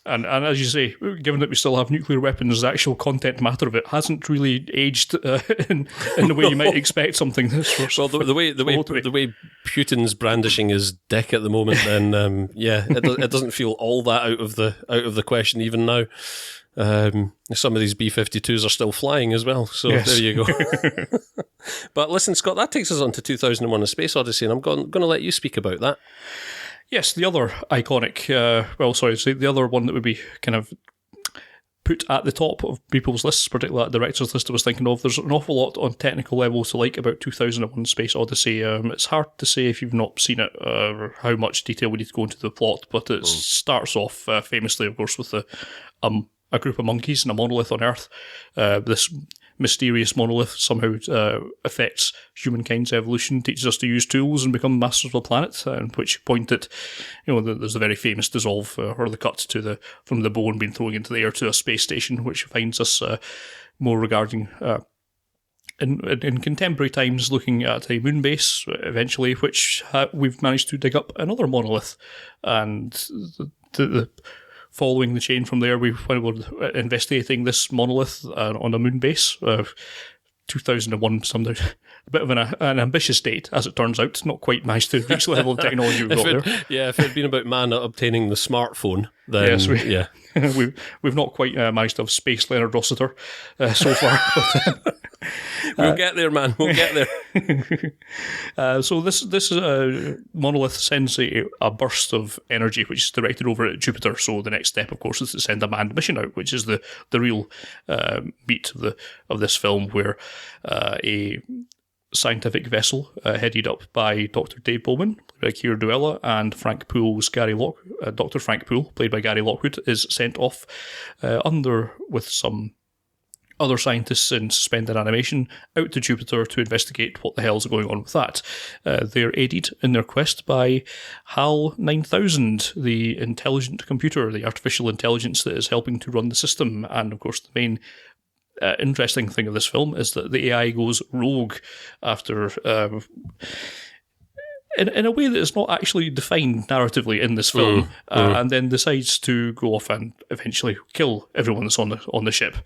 And as you say, given that we still have nuclear weapons, the actual content matter of it hasn't really aged in the way you might expect something. Well, the way Putin's brandishing his dick at the moment, then it doesn't feel all that out of the question even now. Some of these B-52s are still flying as well, so yes. There you go. But listen, Scott, that takes us on to 2001: A Space Odyssey, and I'm going to let you speak about that. Yes, the other iconic, the other one that would be kind of put at the top of people's lists, particularly that director's list I was thinking of. There's an awful lot on technical level to like about 2001: Space Odyssey. It's hard to say if you've not seen it or how much detail we need to go into the plot, but it starts off famously, of course, with a group of monkeys and a monolith on Earth. This mysterious monolith somehow affects humankind's evolution, teaches us to use tools and become masters of the planet, at which point there's the very famous dissolve, or the cut from the bone being thrown into the air to a space station, which finds us more regarding... In contemporary times, looking at a moon base, eventually, which we've managed to dig up another monolith, and the following the chain from there, we're investigating this monolith on a moon base. 2001, a bit of an ambitious date, as it turns out. Not quite managed to reach the level of technology we've got there. Yeah, if it had been about man obtaining the smartphone, then we've not quite managed to have space Leonard Rossiter so far. We'll get there, man. We'll get there. So this monolith sends a burst of energy, which is directed over at Jupiter. So the next step, of course, is to send a manned mission out, which is the real beat of this film, where a scientific vessel headed up by Dr. Dave Bowman, played by Keir Duella, and Dr. Frank Poole, played by Gary Lockwood, is sent off with some other scientists in suspended animation out to Jupiter to investigate what the hell's going on with that. They're aided in their quest by HAL 9000, the intelligent computer, the artificial intelligence that is helping to run the system. And of course, the main interesting thing of this film is that the AI goes rogue after in a way that is not actually defined narratively in this film, and then decides to go off and eventually kill everyone that's on the ship.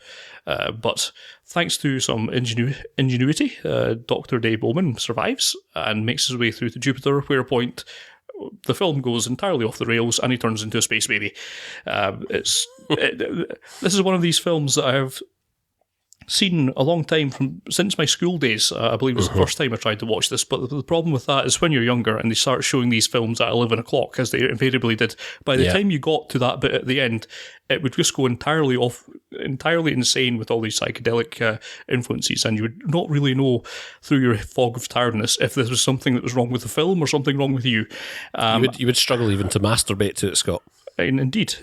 But thanks to some ingenuity, Dr. Dave Bowman survives and makes his way through to Jupiter, whereupon the film goes entirely off the rails and he turns into a space baby. This is one of these films that I have seen a long time since my school days. I believe it was the first time I tried to watch this, but the problem with that is when you're younger and they start showing these films at 11 o'clock, as they invariably did, by the time you got to that bit at the end, it would just go entirely insane with all these psychedelic influences, and you would not really know through your fog of tiredness if this was something that was wrong with the film or something wrong with you. You would struggle even to masturbate to it, Scott. Indeed.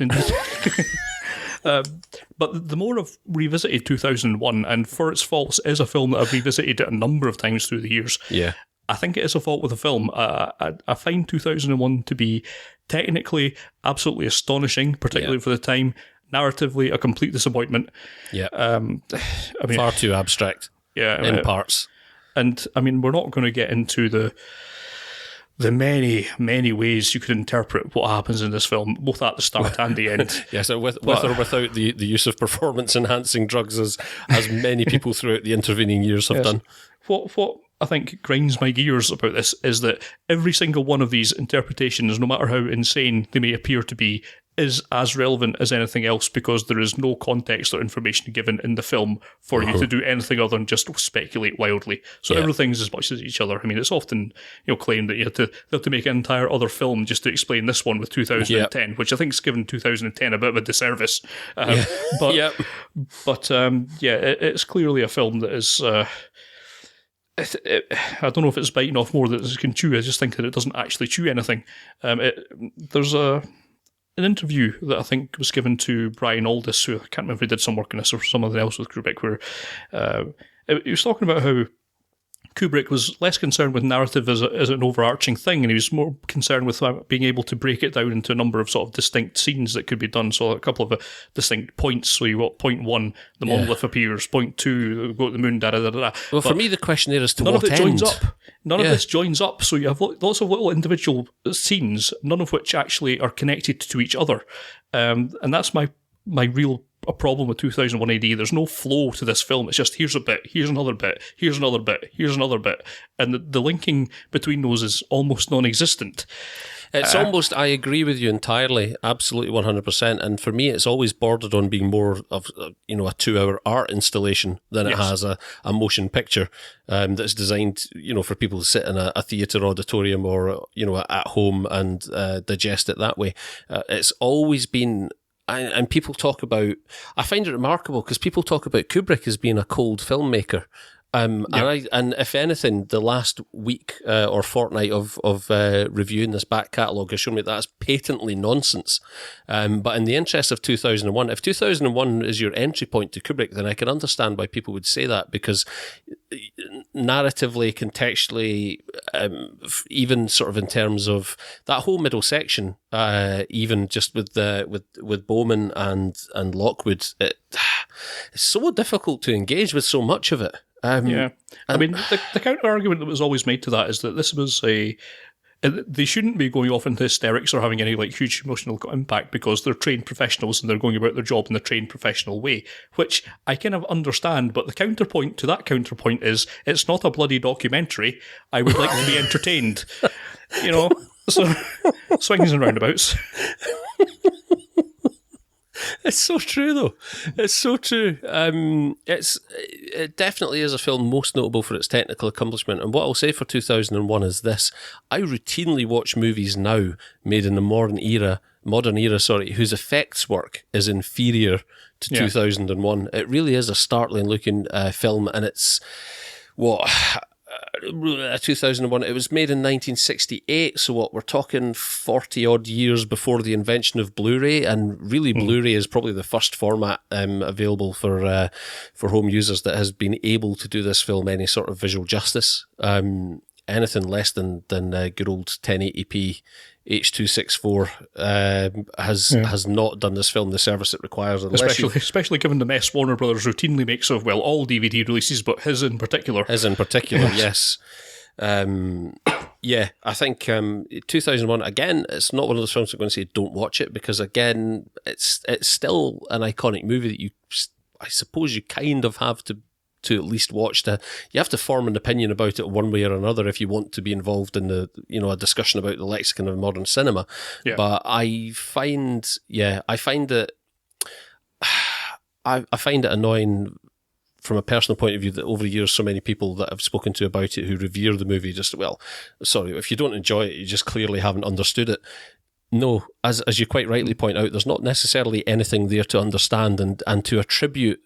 But the more I've revisited 2001, and for its faults, is a film that I've revisited a number of times through the years. Yeah, I think it is a fault with the film. I find 2001 to be technically absolutely astonishing, particularly for the time. Narratively, a complete disappointment. Yeah, I mean, far too abstract. Yeah, in parts. And I mean, we're not going to get into the many ways you could interpret what happens in this film, both at the start and the end. Yeah, so with or without the use of performance-enhancing drugs, as many people throughout the intervening years have done. What I think grinds my gears about this is that every single one of these interpretations, no matter how insane they may appear to be, is as relevant as anything else, because there is no context or information given in the film for you to do anything other than just speculate wildly. So everything's as much as each other. I mean, it's often claimed that you have to make an entire other film just to explain this one with 2010, which I think is given 2010 a bit of a disservice. It's clearly a film that is... I don't know if it's biting off more than it can chew. I just think that it doesn't actually chew anything. There's an interview that I think was given to Brian Aldiss, who I can't remember if he did some work on this or something else with Kubrick, where he was talking about how Kubrick was less concerned with narrative as an overarching thing, and he was more concerned with being able to break it down into a number of sort of distinct scenes that could be done. So a couple of distinct points. So you've got point 1, the monolith appears. Point 2, go to the moon, da-da-da-da-da. Well, for me, the question there is to none what of it end? joins up. None of this joins up, so you have lots of little individual scenes, none of which actually are connected to each other. And that's my real problem with 2001 AD. There's no flow to this film. It's just, here's a bit, here's another bit, here's another bit, here's another bit. And the linking between those is almost non-existent. It's almost, I agree with you entirely, absolutely 100%. And for me, it's always bordered on being more of a 2-hour art installation than it has a motion picture that's designed, for people to sit in a theatre auditorium or, at home and digest it that way. It's always been... And people talk about... I find it remarkable because people talk about Kubrick as being a cold filmmaker. And if anything, the last week or fortnight of reviewing this back catalogue has shown me that's patently nonsense. But in the interest of 2001, if 2001 is your entry point to Kubrick, then I can understand why people would say that, because narratively, contextually, even sort of in terms of that whole middle section, even just with Bowman and Lockwood, it's so difficult to engage with so much of it. I mean, the counter argument that was always made to that is that this was they shouldn't be going off into hysterics or having any huge emotional impact because they're trained professionals and they're going about their job in the trained professional way, which I kind of understand. But the counterpoint to that counterpoint is it's not a bloody documentary. I would like to be entertained, So swings and roundabouts. It's so true, though. It's so true. It definitely is a film most notable for its technical accomplishment. And what I'll say for 2001 is this: I routinely watch movies now made in the modern era, whose effects work is inferior to 2001. It really is a startling looking film, and it's 2001, it was made in 1968, so we're talking 40 odd years before the invention of Blu-ray, and really Blu-ray is probably the first format available for home users that has been able to do this film any sort of visual justice. Anything less than good old 1080p H.264 has not done this film the service it requires. Especially given the mess Warner Brothers routinely makes of, all DVD releases, but his in particular. Yes. Yeah, I think 2001, again, it's not one of those films I'm going to say don't watch it, because again, it's still an iconic movie that I suppose you kind of have to at least watch. You have to form an opinion about it one way or another if you want to be involved in a discussion about the lexicon of modern cinema. Yeah. But I find it annoying from a personal point of view that over the years, so many people that I've spoken to about it who revere the movie if you don't enjoy it, you just clearly haven't understood it. No, as you quite rightly point out, there's not necessarily anything there to understand, and to attribute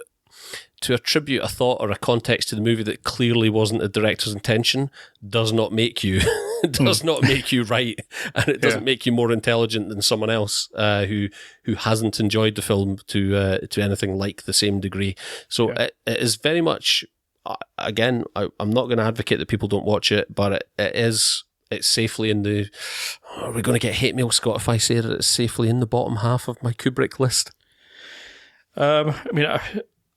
a thought or a context to the movie that clearly wasn't the director's intention does not make you not make you right, and it doesn't make you more intelligent than someone else who hasn't enjoyed the film to anything like the same degree. So it is very much, again, I'm not going to advocate that people don't watch it, but it's safely in the. Are we going to get hate mail, Scott, if I say that it's safely in the bottom half of my Kubrick list?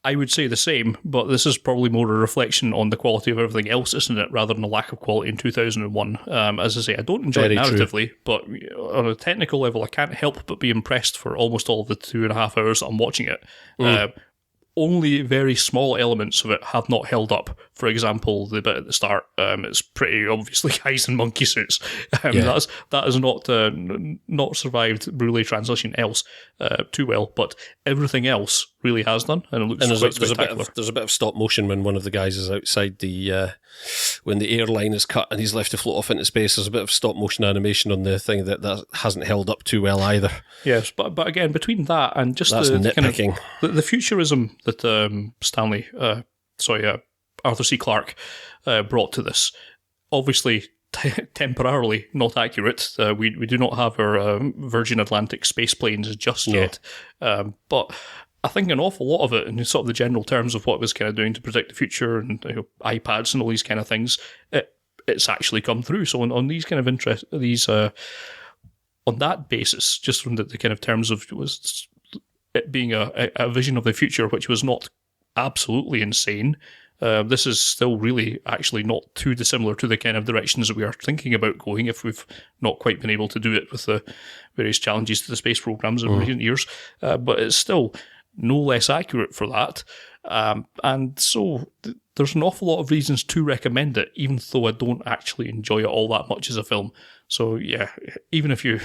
I would say the same, but this is probably more a reflection on the quality of everything else, isn't it, rather than a lack of quality in 2001. As I say, I don't enjoy it narratively, but on a technical level, I can't help but be impressed for almost all of the 2.5 hours that I'm watching it. Only very small elements of it have not held up. For example, the bit at the start, it's pretty obviously guys in monkey suits. That has not survived Brule translation else too well, but everything else really has done, and it looks quite spectacular. There's a bit of stop motion when one of the guys is outside when the airline is cut and he's left to float off into space. There's a bit of stop motion animation on the thing that hasn't held up too well either. Yes, but again, between that and just that's nitpicking. The futurism that Arthur C. Clarke brought to this, obviously temporarily not accurate. We do not have our Virgin Atlantic space planes just yet, but I think an awful lot of it, in sort of the general terms of what it was kind of doing to predict the future and iPads and all these kind of things, it's actually come through. So on these kind of on that basis, just from the kind of terms of it being a vision of the future, which was not absolutely insane, this is still really actually not too dissimilar to the kind of directions that we are thinking about going, if we've not quite been able to do it with the various challenges to the space programs in recent years. But it's still no less accurate for that. And so there's an awful lot of reasons to recommend it, even though I don't actually enjoy it all that much as a film. So yeah, even if you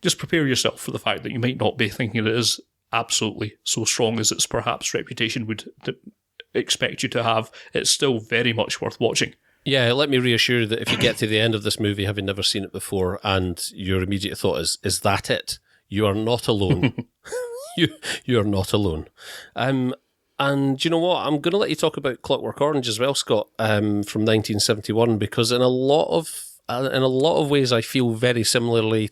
just prepare yourself for the fact that you might not be thinking it is absolutely so strong as its perhaps reputation would expect you to have, it's still very much worth watching. Yeah, let me reassure you that if you get to the end of this movie having never seen it before and your immediate thought is that it? You are not alone. You are not alone. And you know what? I'm going to let you talk about Clockwork Orange as well, Scott, from 1971, because in a lot of ways I feel very similarly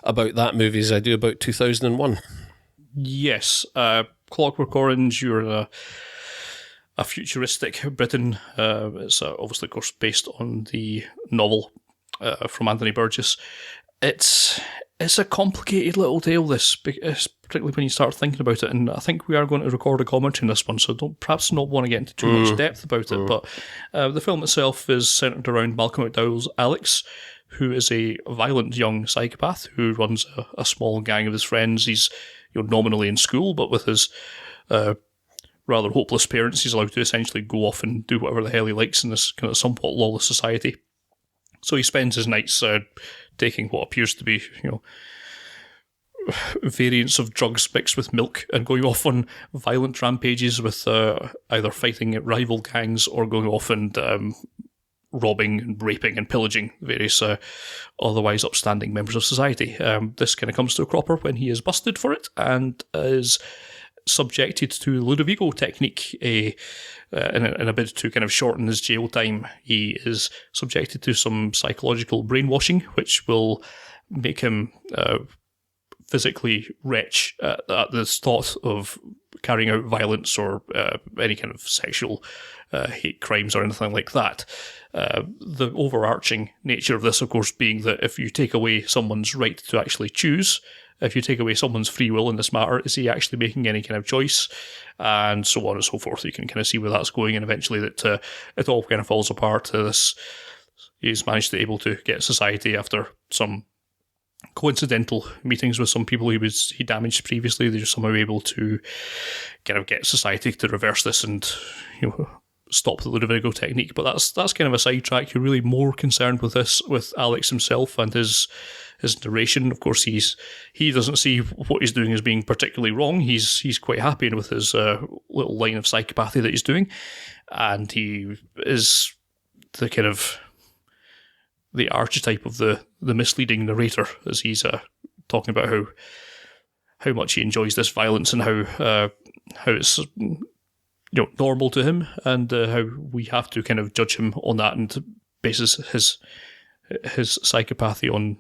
about that movie as I do about 2001. Yes, Clockwork Orange, you're a futuristic Britain. It's obviously, of course, based on the novel from Anthony Burgess. It's a complicated little tale, this, particularly when you start thinking about it, and I think we are going to record a commentary on this one, so don't perhaps not want to get into too much depth about it, but the film itself is centred around Malcolm McDowell's Alex, who is a violent young psychopath who runs a small gang of his friends. He's nominally in school, but with his rather hopeless parents, he's allowed to essentially go off and do whatever the hell he likes in this kind of somewhat lawless society. So he spends his nights taking what appears to be, variants of drugs mixed with milk and going off on violent rampages with either fighting rival gangs or going off and robbing and raping and pillaging various otherwise upstanding members of society. This kind of comes to a cropper when he is busted for it and is subjected to the Ludovico technique in a bid to kind of shorten his jail time. He is subjected to some psychological brainwashing, which will make him physically retch at the thought of carrying out violence or any kind of sexual hate crimes or anything like that. The overarching nature of this, of course, being that if you take away someone's right to actually choose, if you take away someone's free will in this matter, is he actually making any kind of choice? And so on and so forth. You can kind of see where that's going, and eventually that it all kind of falls apart to this he's managed to able to get society after some coincidental meetings with some people he damaged previously. They're somehow able to kind of get society to reverse this and stop the Ludovico technique. But that's kind of a sidetrack. You're really more concerned with this, with Alex himself and his narration. Of course, he doesn't see what he's doing as being particularly wrong. He's quite happy with his little line of psychopathy that he's doing, and he is the kind of the archetype of the misleading narrator, as he's talking about how much he enjoys this violence and how it's normal to him, and how we have to kind of judge him on that and bases his psychopathy on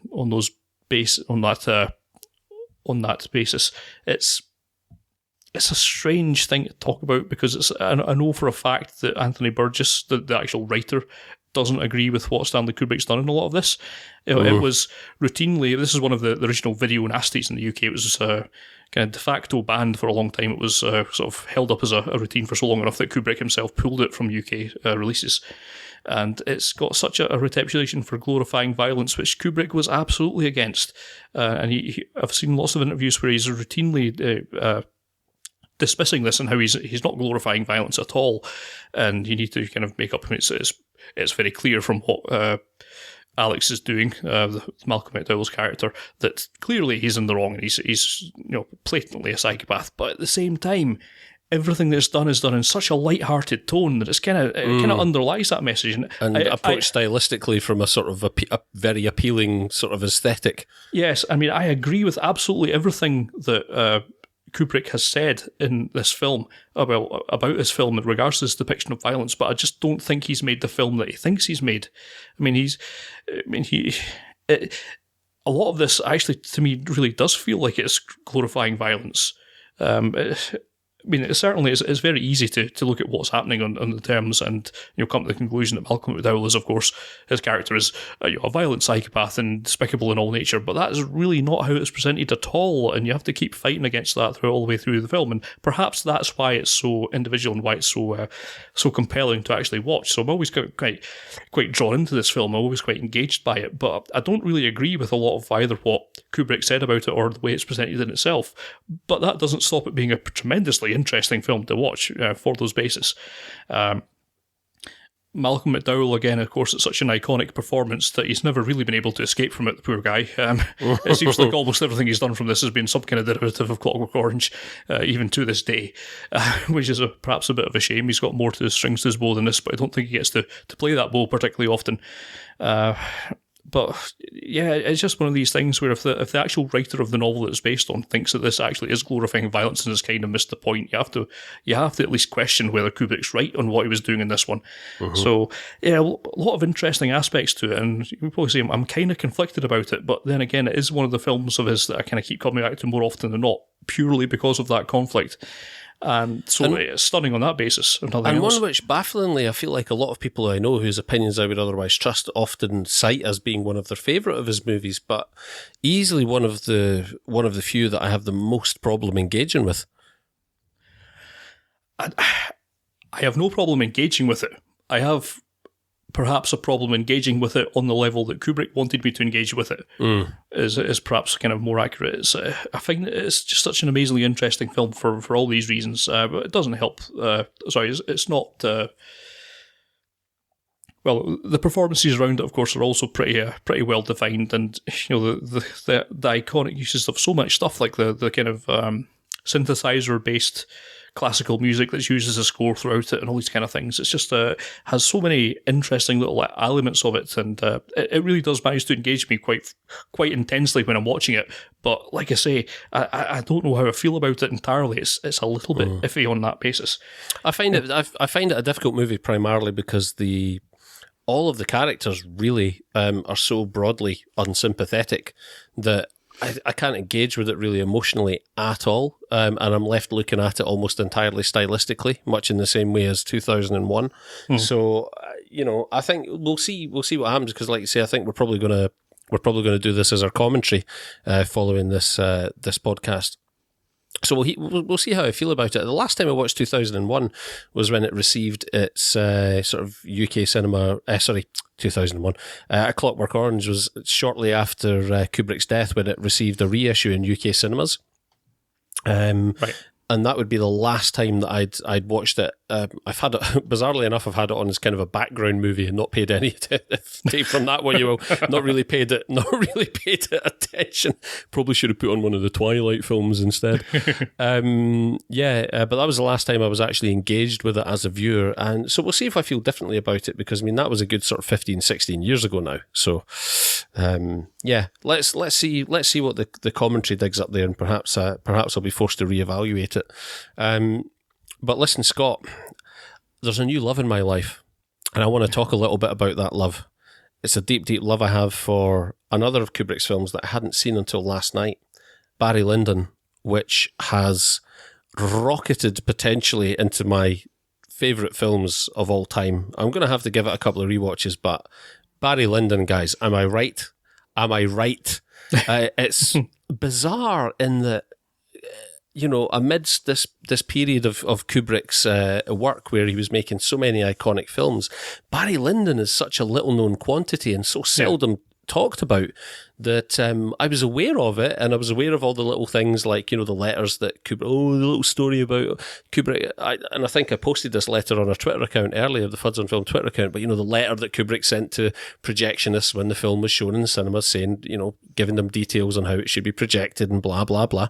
that basis. It's a strange thing to talk about, because I know for a fact that Anthony Burgess, the actual writer, doesn't agree with what Stanley Kubrick's done in a lot of this. It was routinely, this is one of the original video nasties in the UK. It was kind of de facto banned for a long time. It was sort of held up as a routine for so long enough that Kubrick himself pulled it from UK releases. And it's got such a reputation for glorifying violence, which Kubrick was absolutely against. And I've seen lots of interviews where he's routinely dismissing this and how he's not glorifying violence at all. And you need to kind of make up. It's very clear from what Alex is doing, Malcolm McDowell's character, that clearly he's in the wrong and he's blatantly a psychopath. But at the same time, everything that's done is done in such a light-hearted tone that it kind of underlies that message and approached stylistically from a sort of a very appealing sort of aesthetic. Yes, I mean, I agree with absolutely everything that Kubrick has said in this film about his film in regards to his depiction of violence, but I just don't think he's made the film that he thinks he's made. A lot of this actually, to me, really does feel like it's glorifying violence. It certainly is. It's very easy to look at what's happening on the terms and come to the conclusion that Malcolm McDowell is, of course, his character is a violent psychopath and despicable in all nature. But that is really not how it's presented at all, and you have to keep fighting against that all the way through the film. And perhaps that's why it's so individual and why it's so compelling to actually watch. So I'm always quite drawn into this film. I'm always quite engaged by it. But I don't really agree with a lot of either what Kubrick said about it or the way it's presented in itself. But that doesn't stop it being a tremendously interesting film to watch for those bases. Malcolm McDowell, again, of course, it's such an iconic performance that he's never really been able to escape from it, the poor guy. It seems like almost everything he's done from this has been some kind of derivative of Clockwork Orange, even to this day, which is perhaps a bit of a shame. He's got more to the strings to his bow than this, but I don't think he gets to play that bow particularly often. But yeah, it's just one of these things where if the actual writer of the novel that it's based on thinks that this actually is glorifying violence and has kind of missed the point, you have to at least question whether Kubrick's right on what he was doing in this one. Mm-hmm. So yeah, a lot of interesting aspects to it, and you can probably say I'm kind of conflicted about it. But then again, it is one of the films of his that I kind of keep coming back to more often than not, purely because of that conflict. And so it's stunning on that basis. And one which, bafflingly, I feel like a lot of people I know whose opinions I would otherwise trust often cite as being one of their favourite of his movies, but easily one of the few that I have the most problem engaging with. I have no problem engaging with it. I have perhaps a problem engaging with it on the level that Kubrick wanted me to engage with it, is perhaps kind of more accurate. I find it's just such an amazingly interesting film for all these reasons, but it doesn't help. It's not... well, the performances around it, of course, are also pretty well defined, and the iconic uses of so much stuff, like the kind of synthesizer-based classical music that's used as a score throughout it and all these kind of things. It's just has so many interesting little elements of it, and it really does manage to engage me quite intensely when I'm watching it. But like I say, I don't know how I feel about it entirely. It's a little bit iffy on that basis. I find it a difficult movie primarily because all of the characters really are so broadly unsympathetic that I can't engage with it really emotionally at all, and I'm left looking at it almost entirely stylistically, much in the same way as 2001. So, I think we'll see what happens, because, like you say, I think we're probably going to do this as our commentary following this podcast. So we'll see how I feel about it. The last time I watched 2001 was when it received its sort of UK cinema. 2001. A Clockwork Orange was shortly after Kubrick's death, when it received a reissue in UK cinemas. Right. And that would be the last time that I'd watched it. I've had it, bizarrely enough, I've had it on as kind of a background movie and not paid any take from that one. You will not really paid it attention. Probably should have put on one of the Twilight films instead. But that was the last time I was actually engaged with it as a viewer, and so we'll see if I feel differently about it, because I mean that was a good sort of 15, 16 years ago now. So let's see what the commentary digs up there, and perhaps I'll be forced to reevaluate it. But listen, Scott, there's a new love in my life, and I want to talk a little bit about that love. It's a deep, deep love I have for another of Kubrick's films that I hadn't seen until last night, Barry Lyndon, which has rocketed potentially into my favourite films of all time. I'm going to have to give it a couple of rewatches, but Barry Lyndon, guys, am I right? Am I right? It's bizarre in that, you know, amidst this period of Kubrick's work where he was making so many iconic films, Barry Lyndon is such a little-known quantity and so seldom talked about that I was aware of it, and I was aware of all the little things like, you know, the letters that Kubrick, the little story about Kubrick. I think I posted this letter on our Twitter account earlier, the Fuds on Film Twitter account, but, you know, the letter that Kubrick sent to projectionists when the film was shown in the cinemas saying, you know, giving them details on how it should be projected and blah, blah, blah.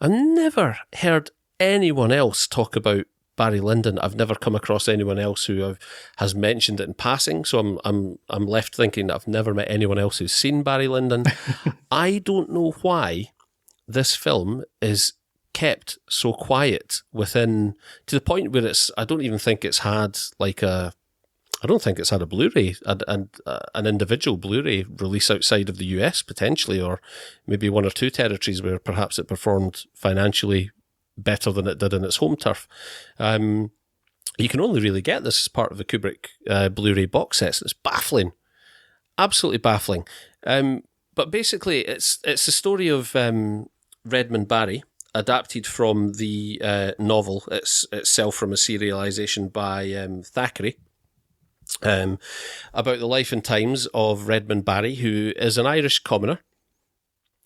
I've never heard anyone else talk about Barry Lyndon. I've never come across anyone else who has mentioned it in passing. So I'm left thinking that I've never met anyone else who's seen Barry Lyndon. I don't know why this film is kept so quiet to the point where I don't think it's had a Blu-ray and an individual Blu-ray release outside of the US potentially, or maybe one or two territories where perhaps it performed financially better than it did in its home turf. You can only really get this as part of the Kubrick Blu-ray box sets. It's baffling, absolutely baffling. But basically, it's the story of Redmond Barry, adapted from the novel itself from a serialization by Thackeray. About the life and times of Redmond Barry, who is an Irish commoner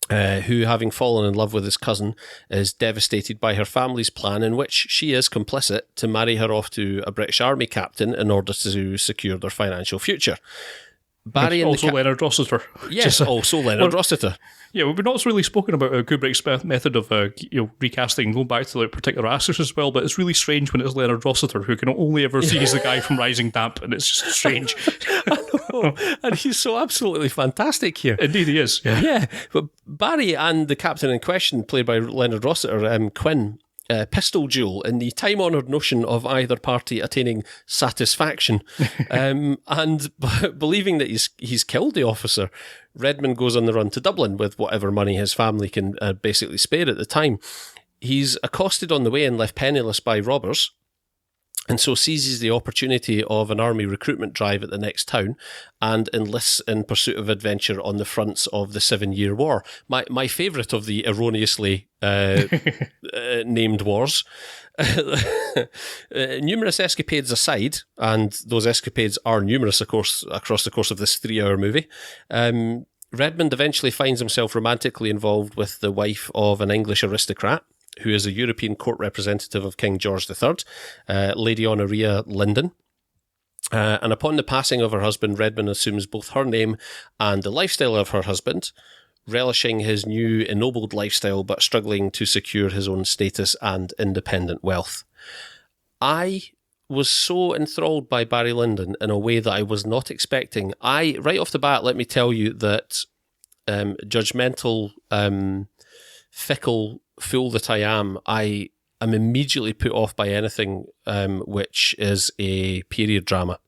who, having fallen in love with his cousin, is devastated by her family's plan, in which she is complicit, to marry her off to a British Army captain in order to secure their financial future. Barry and also Leonard Rossiter. Yes, also Leonard Rossiter. Yeah, we've not really spoken about Kubrick's method of recasting, going back to like particular actors as well, but it's really strange when it's Leonard Rossiter, who can only ever see as the guy from Rising Damp, and it's just strange. I know, and he's so absolutely fantastic here. Indeed he is. Yeah, but Barry and the captain in question, played by Leonard Rossiter, Quinn, pistol duel in the time-honoured notion of either party attaining satisfaction. And believing that he's killed the officer, Redmond goes on the run to Dublin with whatever money his family can basically spare at the time. He's accosted on the way and left penniless by robbers, and so seizes the opportunity of an army recruitment drive at the next town and enlists in pursuit of adventure on the fronts of the 7-Year War. My favourite of the erroneously named wars. Numerous escapades aside, and those escapades are numerous, of course, across the course of this 3-hour movie, Redmond eventually finds himself romantically involved with the wife of an English aristocrat, who is a European court representative of King George III, Lady Honoria Lyndon. And upon the passing of her husband, Redmond assumes both her name and the lifestyle of her husband, relishing his new ennobled lifestyle but struggling to secure his own status and independent wealth. I was so enthralled by Barry Lyndon in a way that I was not expecting. Right off the bat, let me tell you that judgmental, fickle fool that I am immediately put off by anything which is a period drama.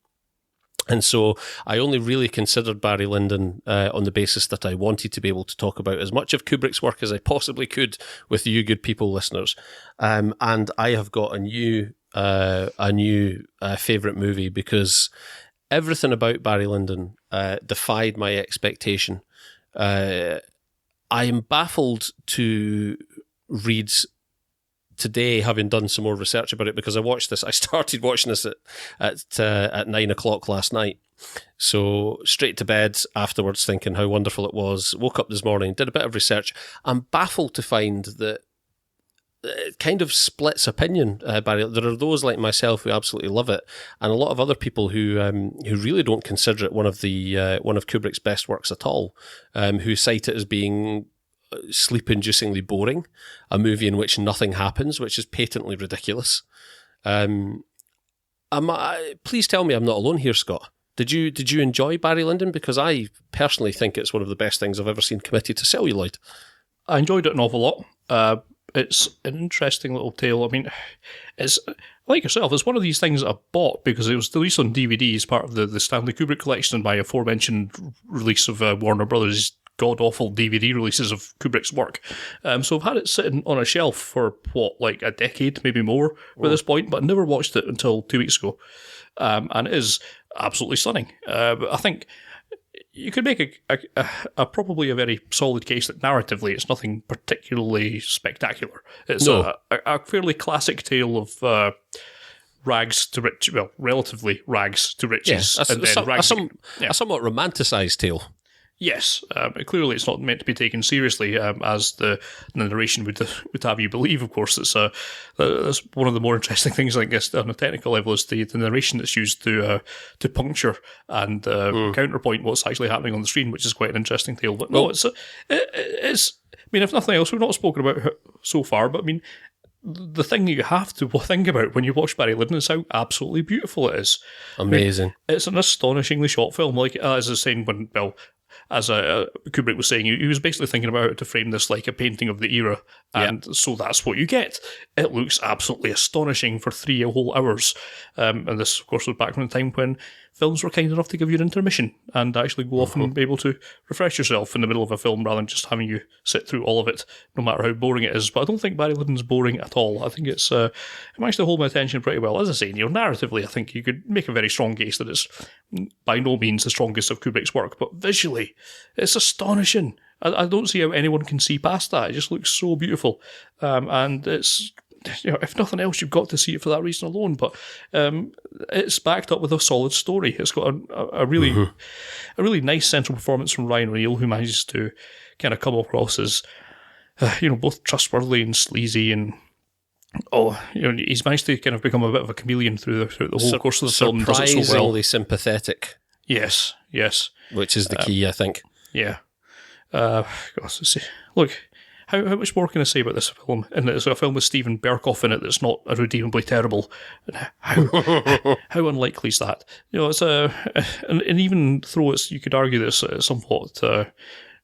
And so I only really considered Barry Lyndon on the basis that I wanted to be able to talk about as much of Kubrick's work as I possibly could with you good people listeners. And I have got a new favourite movie, because everything about Barry Lyndon defied my expectation. I am baffled to read today, having done some more research about it, because I started watching this at 9 o'clock last night. So straight to bed afterwards, thinking how wonderful it was. Woke up this morning, did a bit of research. I'm baffled to find that it kind of splits opinion, Barry. There are those like myself who absolutely love it, and a lot of other people who really don't consider it one of Kubrick's best works at all, who cite it as being sleep-inducingly boring, a movie in which nothing happens, which is patently ridiculous. Please tell me I'm not alone here, Scott. Did you enjoy Barry Lyndon? Because I personally think it's one of the best things I've ever seen committed to celluloid. I enjoyed it an awful lot. It's an interesting little tale. I mean, it's like yourself, it's one of these things that I bought because it was released on DVD as part of the Stanley Kubrick collection and by aforementioned release of Warner Brothers' god-awful DVD releases of Kubrick's work. So I've had it sitting on a shelf for, like a decade, maybe more at this point, but I never watched it until 2 weeks ago. And it is absolutely stunning. I think you could make a probably a very solid case that narratively it's nothing particularly spectacular. It's a fairly classic tale of rags to riches, well, relatively rags to riches. Yeah, a somewhat romanticised tale. Yes, clearly it's not meant to be taken seriously, as the narration would have you believe. Of course, that's one of the more interesting things, I guess, on a technical level, is the narration that's used to puncture and counterpoint what's actually happening on the screen, which is quite an interesting tale. But no, it's. I mean, if nothing else, we've not spoken about it so far, but I mean, the thing that you have to think about when you watch Barry Lyndon is how absolutely beautiful it is. Amazing. I mean, it's an astonishingly shot film. Like, as I was saying, as Kubrick was saying, he was basically thinking about how to frame this like a painting of the era, and so that's what you get. It looks absolutely astonishing for 3 whole hours, and this, of course, was back from the time when films were kind enough to give you an intermission and actually go off and be able to refresh yourself in the middle of a film rather than just having you sit through all of it, no matter how boring it is. But I don't think Barry Lyndon's boring at all. I think it managed to hold my attention pretty well. As I say, narratively, I think you could make a very strong case that it's by no means the strongest of Kubrick's work, but visually, it's astonishing. I don't see how anyone can see past that. It just looks so beautiful, and it's, if nothing else, you've got to see it for that reason alone. But it's backed up with a solid story. It's got a really nice central performance from Ryan O'Neal, who manages to kind of come across as both trustworthy and sleazy, and he's managed to kind of become a bit of a chameleon through the whole course of the film. Surprisingly does it so well. Sympathetic. Yes. Which is the key, I think. Yeah. Let's see. Look, how much more can I say about this film? And it's a film with Steven Berkoff in it that's not irredeemably terrible. How unlikely is that? It's and even though you could argue that it's somewhat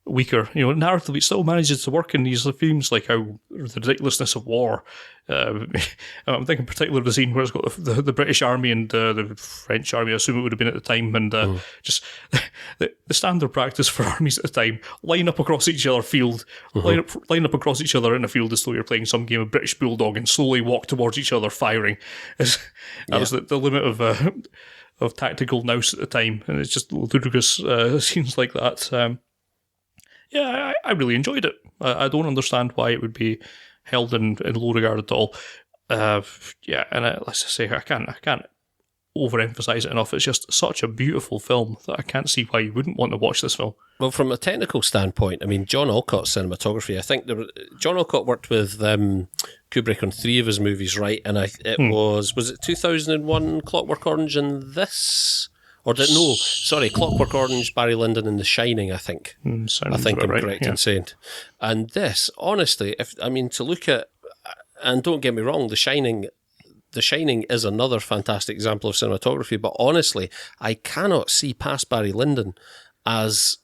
weaker, narratively it still manages to work in these themes, like how the ridiculousness of war. I'm thinking particularly of the scene where it's got the British Army and the French Army, I assume it would have been at the time, and just the standard practice for armies at the time: line up across each other field, line up across each other in a field as though you're playing some game of British Bulldog, and slowly walk towards each other firing. That was the limit of tactical nous at the time, and it's just ludicrous scenes like that. I really enjoyed it. I don't understand why it would be held in low regard at all. And let's just say I can't overemphasize it enough. It's just such a beautiful film that I can't see why you wouldn't want to watch this film. Well, from a technical standpoint, I mean, John Alcott's cinematography, I think John Alcott worked with Kubrick on 3 of his movies, right? And was it 2001 Clockwork Orange and this? Or Clockwork Orange, Barry Lyndon, and The Shining, I think. I'm correct in saying. And this, honestly, to look at, and don't get me wrong, The Shining is another fantastic example of cinematography, but honestly, I cannot see past Barry Lyndon as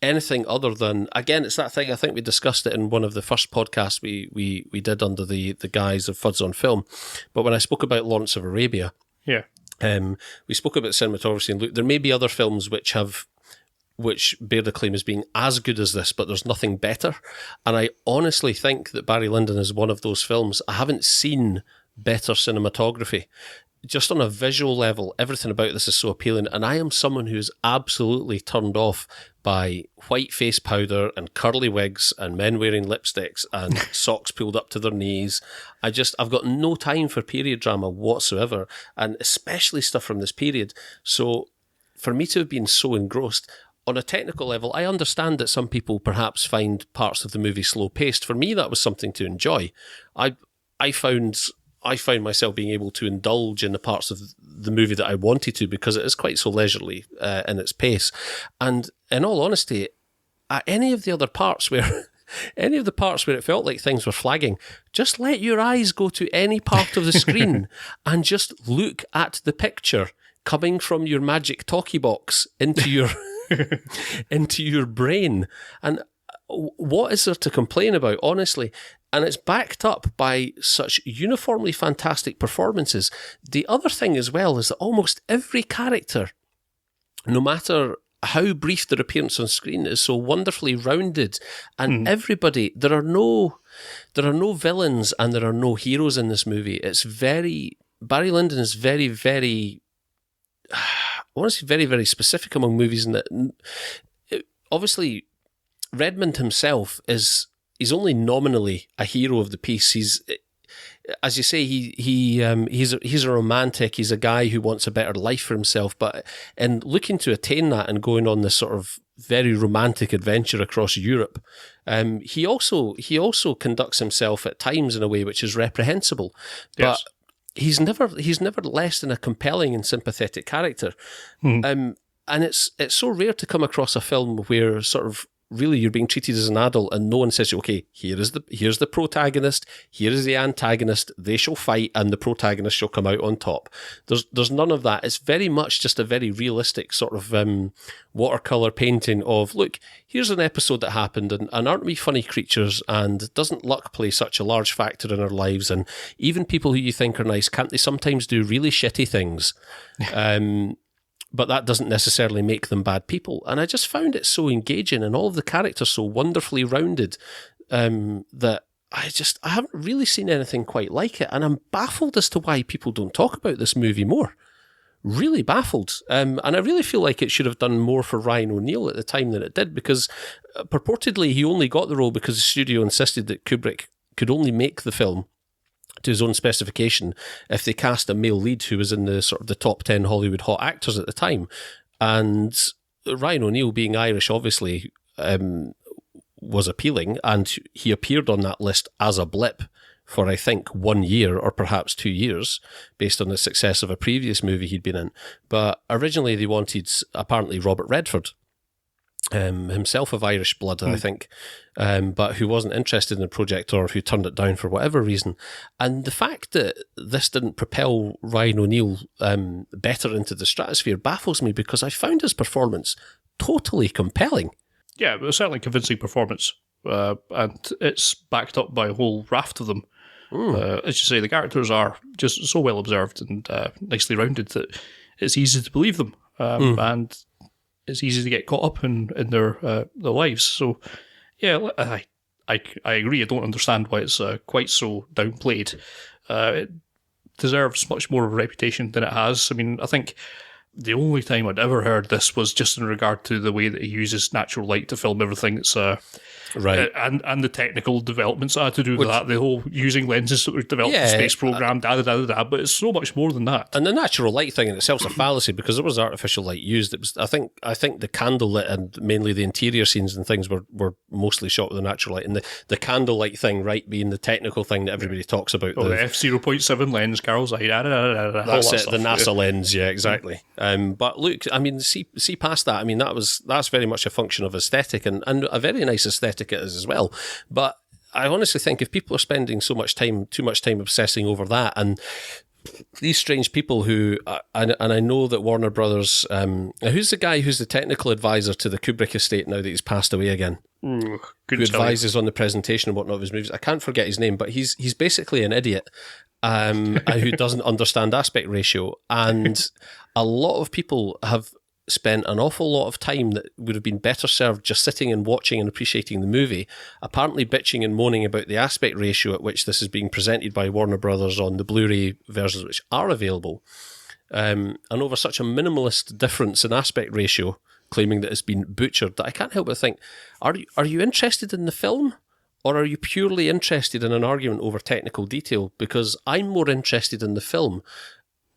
anything other than, again, it's that thing, I think we discussed it in one of the first podcasts we did under the guise of Fuds on Film, but when I spoke about Lawrence of Arabia, we spoke about cinematography, and look, there may be other films which bear the claim as being as good as this, but there's nothing better. And I honestly think that Barry Lyndon is one of those films. I haven't seen better cinematography. just on a visual level, everything about this is so appealing. And I am someone who is absolutely turned off by white face powder and curly wigs and men wearing lipsticks and socks pulled up to their knees. I've got no time for period drama whatsoever, and especially stuff from this period. So for me to have been so engrossed, on a technical level, I understand that some people perhaps find parts of the movie slow-paced. For me, that was something to enjoy. I found myself being able to indulge in the parts of the movie that I wanted to, because it is quite so leisurely in its pace. And in all honesty, at any of the parts where it felt like things were flagging, just let your eyes go to any part of the screen and just look at the picture coming from your magic talkie box into your into your brain. And what is there to complain about, honestly? And it's backed up by such uniformly fantastic performances. The other thing as well is that almost every character, no matter how brief their appearance on screen, is so wonderfully rounded. And everybody, there are no villains and there are no heroes in this movie. Barry Lyndon is very, very, I want to say very, very specific among movies in that, obviously, Redmond himself he's only nominally a hero of the piece. He's, as you say, he's a romantic. He's a guy who wants a better life for himself. But in looking to attain that and going on this sort of very romantic adventure across Europe, he also conducts himself at times in a way which is reprehensible. Yes. But he's never less than a compelling and sympathetic character. And it's so rare to come across a film where sort of really you're being treated as an adult and no one says, okay, here's the protagonist, here is the antagonist, they shall fight and the protagonist shall come out on top. There's none of that. It's very much just a very realistic sort of watercolour painting of, look, here's an episode that happened and aren't we funny creatures, and doesn't luck play such a large factor in our lives, and even people who you think are nice, can't they sometimes do really shitty things? But that doesn't necessarily make them bad people. And I just found it so engaging and all of the characters so wonderfully rounded that I haven't really seen anything quite like it. And I'm baffled as to why people don't talk about this movie more. Really baffled. And I really feel like it should have done more for Ryan O'Neal at the time than it did, because purportedly he only got the role because the studio insisted that Kubrick could only make the film to his own specification if they cast a male lead who was in the sort of the top 10 Hollywood hot actors at the time. And Ryan O'Neal, being Irish, obviously was appealing, and he appeared on that list as a blip for, I think, 1 year or perhaps 2 years, based on the success of a previous movie he'd been in. But originally they wanted, apparently, Robert Redford, himself of Irish blood, I think, but who wasn't interested in the project or who turned it down for whatever reason. And the fact that this didn't propel Ryan O'Neal better into the stratosphere baffles me, because I found his performance totally compelling. Yeah, it was certainly a convincing performance, and it's backed up by a whole raft of them. As you say, the characters are just so well observed and nicely rounded that it's easy to believe them, and it's easy to get caught up in their lives. So, yeah, I agree. I don't understand why it's quite so downplayed. It deserves much more of a reputation than it has. I mean, I think the only time I'd ever heard this was just in regard to the way that he uses natural light to film everything. It's right, and the technical developments that had to do with that, the whole using lenses that were developed in the space program, but it's so much more than that. And the natural light thing in itself is a fallacy, because there was artificial light used. It was, I think the candle lit and mainly the interior scenes and things were mostly shot with the natural light, and the candle light thing, right, being the technical thing that everybody talks about. The f/0.7 lens, Carol's like, that's it, the NASA lens, yeah, exactly. But look, I mean, see past that. I mean, that's very much a function of aesthetic, and a very nice aesthetic it is as well. But I honestly think if people are spending too much time obsessing over that, and these strange people who, and I know that Warner Brothers, who's the guy who's the technical advisor to the Kubrick estate now that he's passed away again? Who advises on the presentation and whatnot of his movies? I can't forget his name, but he's basically an idiot. Who doesn't understand aspect ratio, and a lot of people have spent an awful lot of time that would have been better served just sitting and watching and appreciating the movie, apparently bitching and moaning about the aspect ratio at which this is being presented by Warner Brothers on the Blu-ray versions which are available, and over such a minimalist difference in aspect ratio, claiming that it's been butchered, that I can't help but think, are you interested in the film? Or are you purely interested in an argument over technical detail? Because I'm more interested in the film.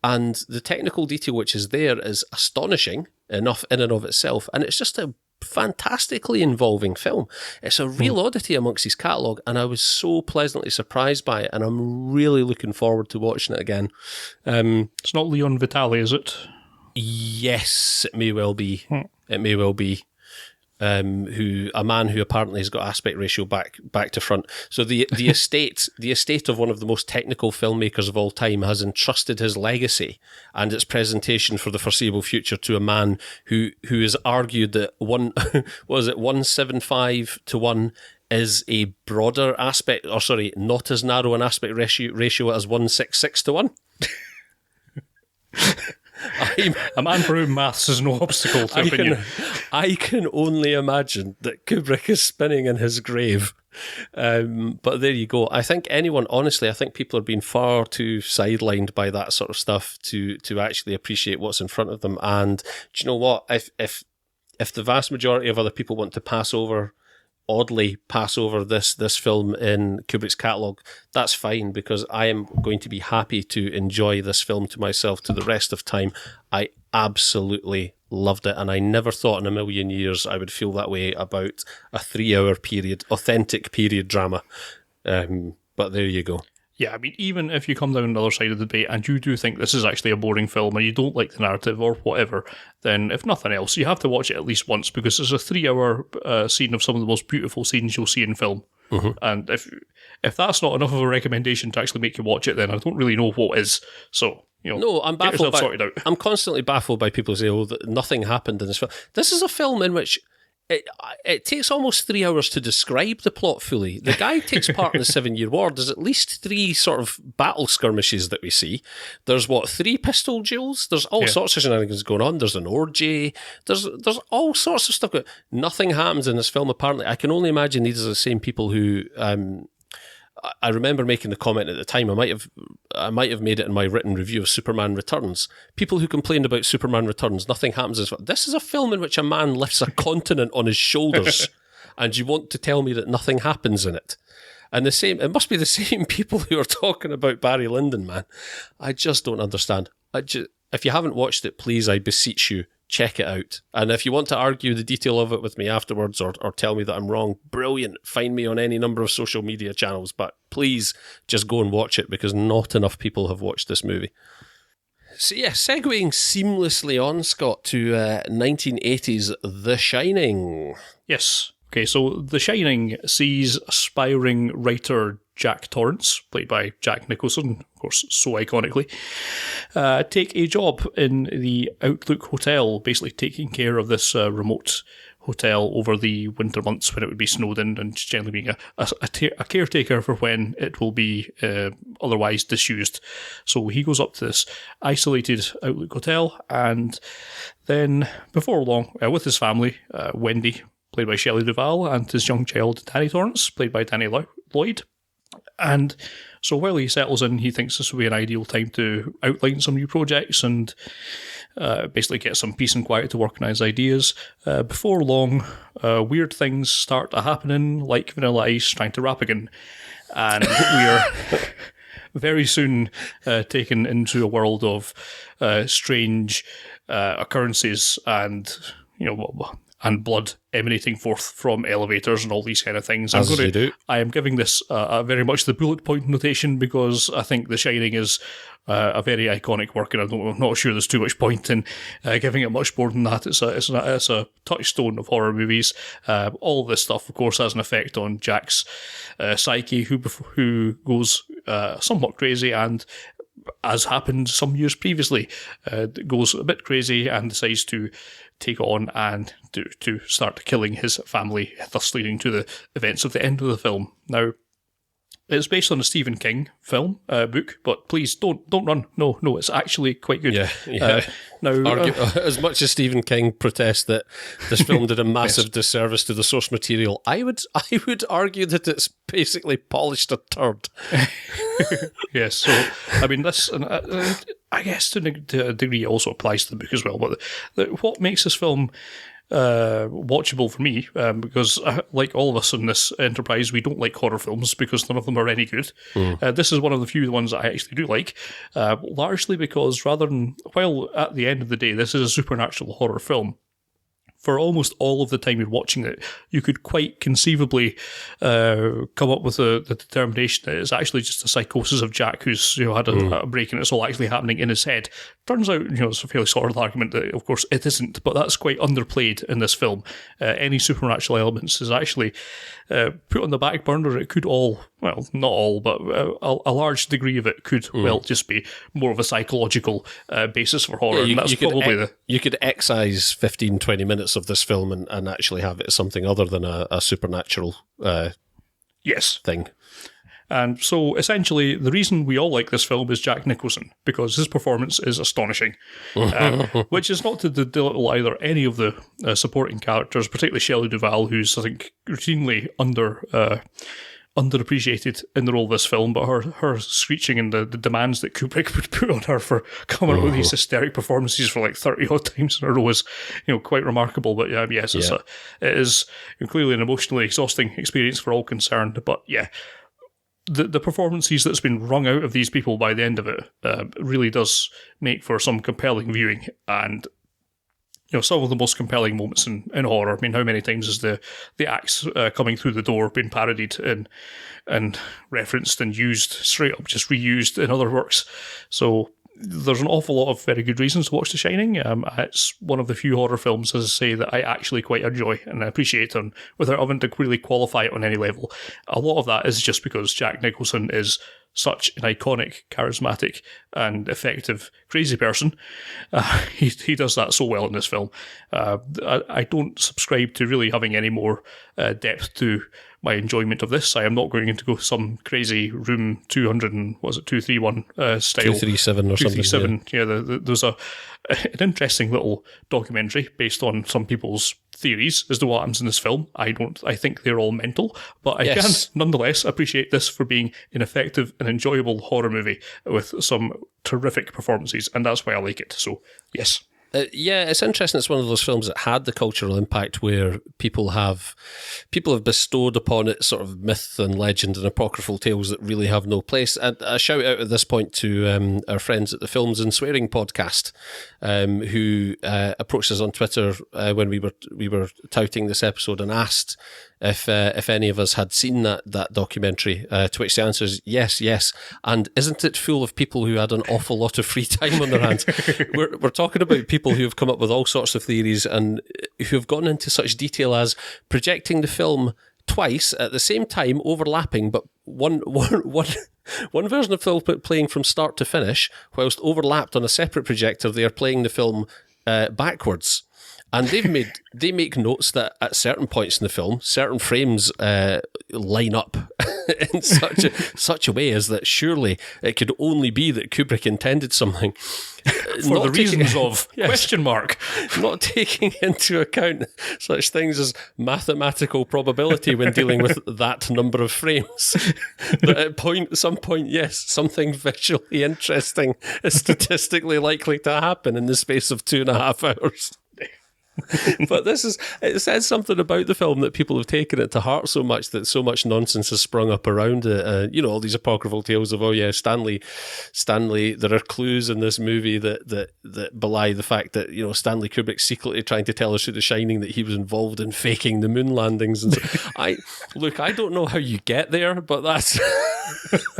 And the technical detail which is there is astonishing enough in and of itself. And it's just a fantastically involving film. It's a real oddity amongst his catalogue. And I was so pleasantly surprised by it. And I'm really looking forward to watching it again. It's not Leon Vitali, is it? Yes, it may well be. It may well be. A man who apparently has got aspect ratio back to front. So the estate of one of the most technical filmmakers of all time has entrusted his legacy and its presentation for the foreseeable future to a man who has argued that 175 to 1 is a broader aspect, or sorry, not as narrow an aspect ratio as 166 to 1. A man for whom maths is no obstacle to opinion. I can only imagine that Kubrick is spinning in his grave. But there you go. I think people are being far too sidelined by that sort of stuff to actually appreciate what's in front of them. And do you know what? If the vast majority of other people want to pass over this film in Kubrick's catalogue, that's fine, because I am going to be happy to enjoy this film to myself to the rest of time. I absolutely loved it, and I never thought in a million years I would feel that way about a 3-hour authentic period drama. But there you go. Yeah, I mean, even if you come down the other side of the debate and you do think this is actually a boring film and you don't like the narrative or whatever, then if nothing else, you have to watch it at least once, because it's a 3-hour scene of some of the most beautiful scenes you'll see in film. Mm-hmm. And if that's not enough of a recommendation to actually make you watch it, then I don't really know what is. So, no, I'm baffled. Sorted out. I'm constantly baffled by people who say, that nothing happened in this film. This is a film in which it takes almost 3 hours to describe the plot fully. The guy takes part in the 7-Year War. There's at least 3 sort of battle skirmishes that we see. There's 3 pistol duels? There's all sorts of shenanigans going on. There's an orgy. There's all sorts of stuff going on. Nothing happens in this film, apparently. I can only imagine these are the same people who... I remember making the comment at the time. I might have made it in my written review of Superman Returns. People who complained about Superman Returns, nothing happens. This is a film in which a man lifts a continent on his shoulders, and you want to tell me that nothing happens in it. And it must be the same people who are talking about Barry Lyndon, man. I just don't understand. If you haven't watched it, please, I beseech you, check it out. And if you want to argue the detail of it with me afterwards or tell me that I'm wrong, brilliant. Find me on any number of social media channels. But please just go and watch it, because not enough people have watched this movie. So yeah, segueing seamlessly on, Scott, to 1980's The Shining. Yes. Okay, so The Shining sees aspiring writer Jack Torrance, played by Jack Nicholson, of course, so iconically, take a job in the Outlook Hotel, basically taking care of this remote hotel over the winter months when it would be snowed in, and generally being a caretaker for when it will be otherwise disused. So he goes up to this isolated Outlook Hotel, and then before long, with his family, Wendy, played by Shelley Duvall, and his young child, Danny Torrance, played by Danny Lloyd. And so while he settles in, he thinks this will be an ideal time to outline some new projects and basically get some peace and quiet to work on his ideas. Before long, weird things start happening, like Vanilla Ice trying to rap again. And we are very soon taken into a world of strange occurrences and, and blood emanating forth from elevators and all these kind of things. I am giving this very much the bullet point notation, because I think The Shining is a very iconic work, and I'm not sure there's too much point in giving it much more than that. It's a touchstone of horror movies. All of this stuff, of course, has an effect on Jack's psyche, who goes somewhat crazy, and as happened some years previously, goes a bit crazy and decides to take on and to start killing his family, thus leading to the events of the end of the film. Now, it's based on a Stephen King film, book, but please don't run. No, it's actually quite good. Yeah. Now, as much as Stephen King protests that this film did a massive disservice to the source material, I would argue that it's basically polished a turd. Yes, so I mean, this, and I guess to a degree, it also applies to the book as well. But what makes this film watchable for me, because like all of us in this enterprise, we don't like horror films because none of them are any good. This is one of the few ones that I actually do like, largely because while at the end of the day this is a supernatural horror film, for almost all of the time you're watching it, you could quite conceivably come up with the determination that it's actually just a psychosis of Jack who's had a break and it's all actually happening in his head. Turns out, it's a fairly solid argument that, of course, it isn't, but that's quite underplayed in this film. Any supernatural elements is actually put on the back burner. It could all, well, not all, but a large degree of it could, well, just be more of a psychological basis for horror. Yeah, and that's probably you could excise 15, 20 minutes of this film and actually have it something other than a supernatural thing. And so, essentially, the reason we all like this film is Jack Nicholson, because his performance is astonishing. Which is not to belittle either any of the supporting characters, particularly Shelley Duvall, who's, I think, routinely underappreciated in the role of this film, but her screeching and the demands that Kubrick would put on her for coming up with these hysteric performances for like 30 odd times in a row is, quite remarkable. But yes, it is clearly an emotionally exhausting experience for all concerned. But yeah, the performances that's been wrung out of these people by the end of it really does make for some compelling viewing, and some of the most compelling moments in horror. I mean, how many times has the axe coming through the door been parodied and referenced and used, straight up just reused in other works? So there's an awful lot of very good reasons to watch The Shining. It's one of the few horror films, as I say, that I actually quite enjoy and appreciate, and without having to really qualify it on any level. A lot of that is just because Jack Nicholson is such an iconic, charismatic, and effective crazy person. He does that so well in this film. I don't subscribe to really having any more depth to my enjoyment of this. I am not going to go some crazy Room 200 and, was it 231 style? 237 or 237, something. Yeah, there's an interesting little documentary based on some people's theories as to what happens in this film. I think they're all mental, but I can nonetheless appreciate this for being an effective and enjoyable horror movie with some terrific performances, and that's why I like it. So, yes. It's interesting. It's one of those films that had the cultural impact where people have bestowed upon it sort of myth and legend and apocryphal tales that really have no place. And a shout out at this point to our friends at the Films and Swearing podcast, who approached us on Twitter when we were touting this episode and asked if any of us had seen that documentary, to which the answer is yes. And isn't it full of people who had an awful lot of free time on their hands? We're talking about people who have come up with all sorts of theories and who have gone into such detail as projecting the film twice at the same time, overlapping, but one version of the film playing from start to finish, whilst overlapped on a separate projector, they are playing the film backwards. And they make notes that at certain points in the film, certain frames line up in such a way as that surely it could only be that Kubrick intended something. For the reasons of question mark. Not taking into account such things as mathematical probability when dealing with that number of frames. That at some point, yes, something visually interesting is statistically likely to happen in the space of 2.5 hours. But it says something about the film that people have taken it to heart so much that so much nonsense has sprung up around it. All these apocryphal tales of, Stanley, there are clues in this movie that belie the fact that, Stanley Kubrick secretly trying to tell us through The Shining that he was involved in faking the moon landings. And so, I don't know how you get there, but that's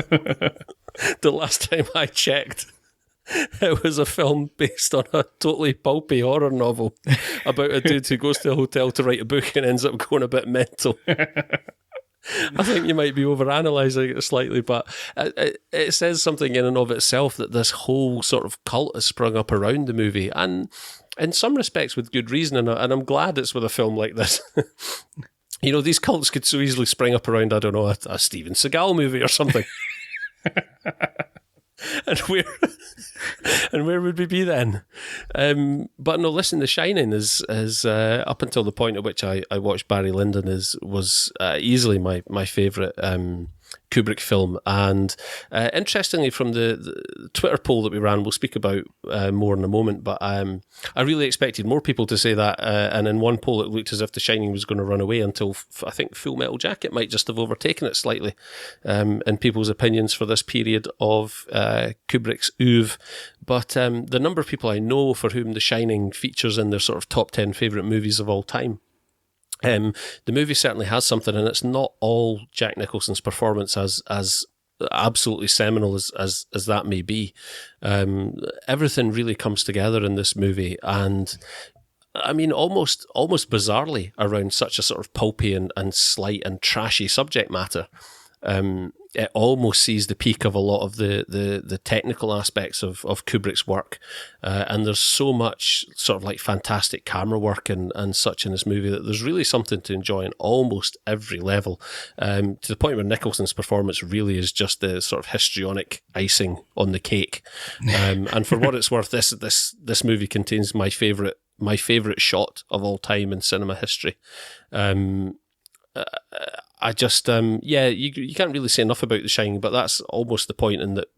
the last time I checked. It was a film based on a totally pulpy horror novel about a dude who goes to a hotel to write a book and ends up going a bit mental. I think you might be overanalyzing it slightly, but it says something in and of itself that this whole sort of cult has sprung up around the movie, and in some respects with good reason, and I'm glad it's with a film like this. These cults could so easily spring up around, I don't know, a Steven Seagal movie or something. and where would we be then? But no, listen, The Shining is up until the point at which I watched Barry Lyndon was easily my favourite Kubrick film. And interestingly, from the Twitter poll that we ran, we'll speak about more in a moment, but I really expected more people to say that, and in one poll it looked as if The Shining was going to run away until I think Full Metal Jacket might just have overtaken it slightly in people's opinions for this period of Kubrick's oeuvre. But the number of people I know for whom The Shining features in their sort of top 10 favourite movies of all time, the movie certainly has something, and it's not all Jack Nicholson's performance as absolutely seminal as that may be. Everything really comes together in this movie, and I mean, almost bizarrely around such a sort of pulpy and slight and trashy subject matter. It almost sees the peak of a lot of the technical aspects of Kubrick's work. And there's so much sort of like fantastic camera work and such in this movie that there's really something to enjoy on almost every level. To the point where Nicholson's performance really is just the sort of histrionic icing on the cake. And for what it's worth, this movie contains my favourite shot of all time in cinema history. I just, you can't really say enough about The Shining, but that's almost the point in that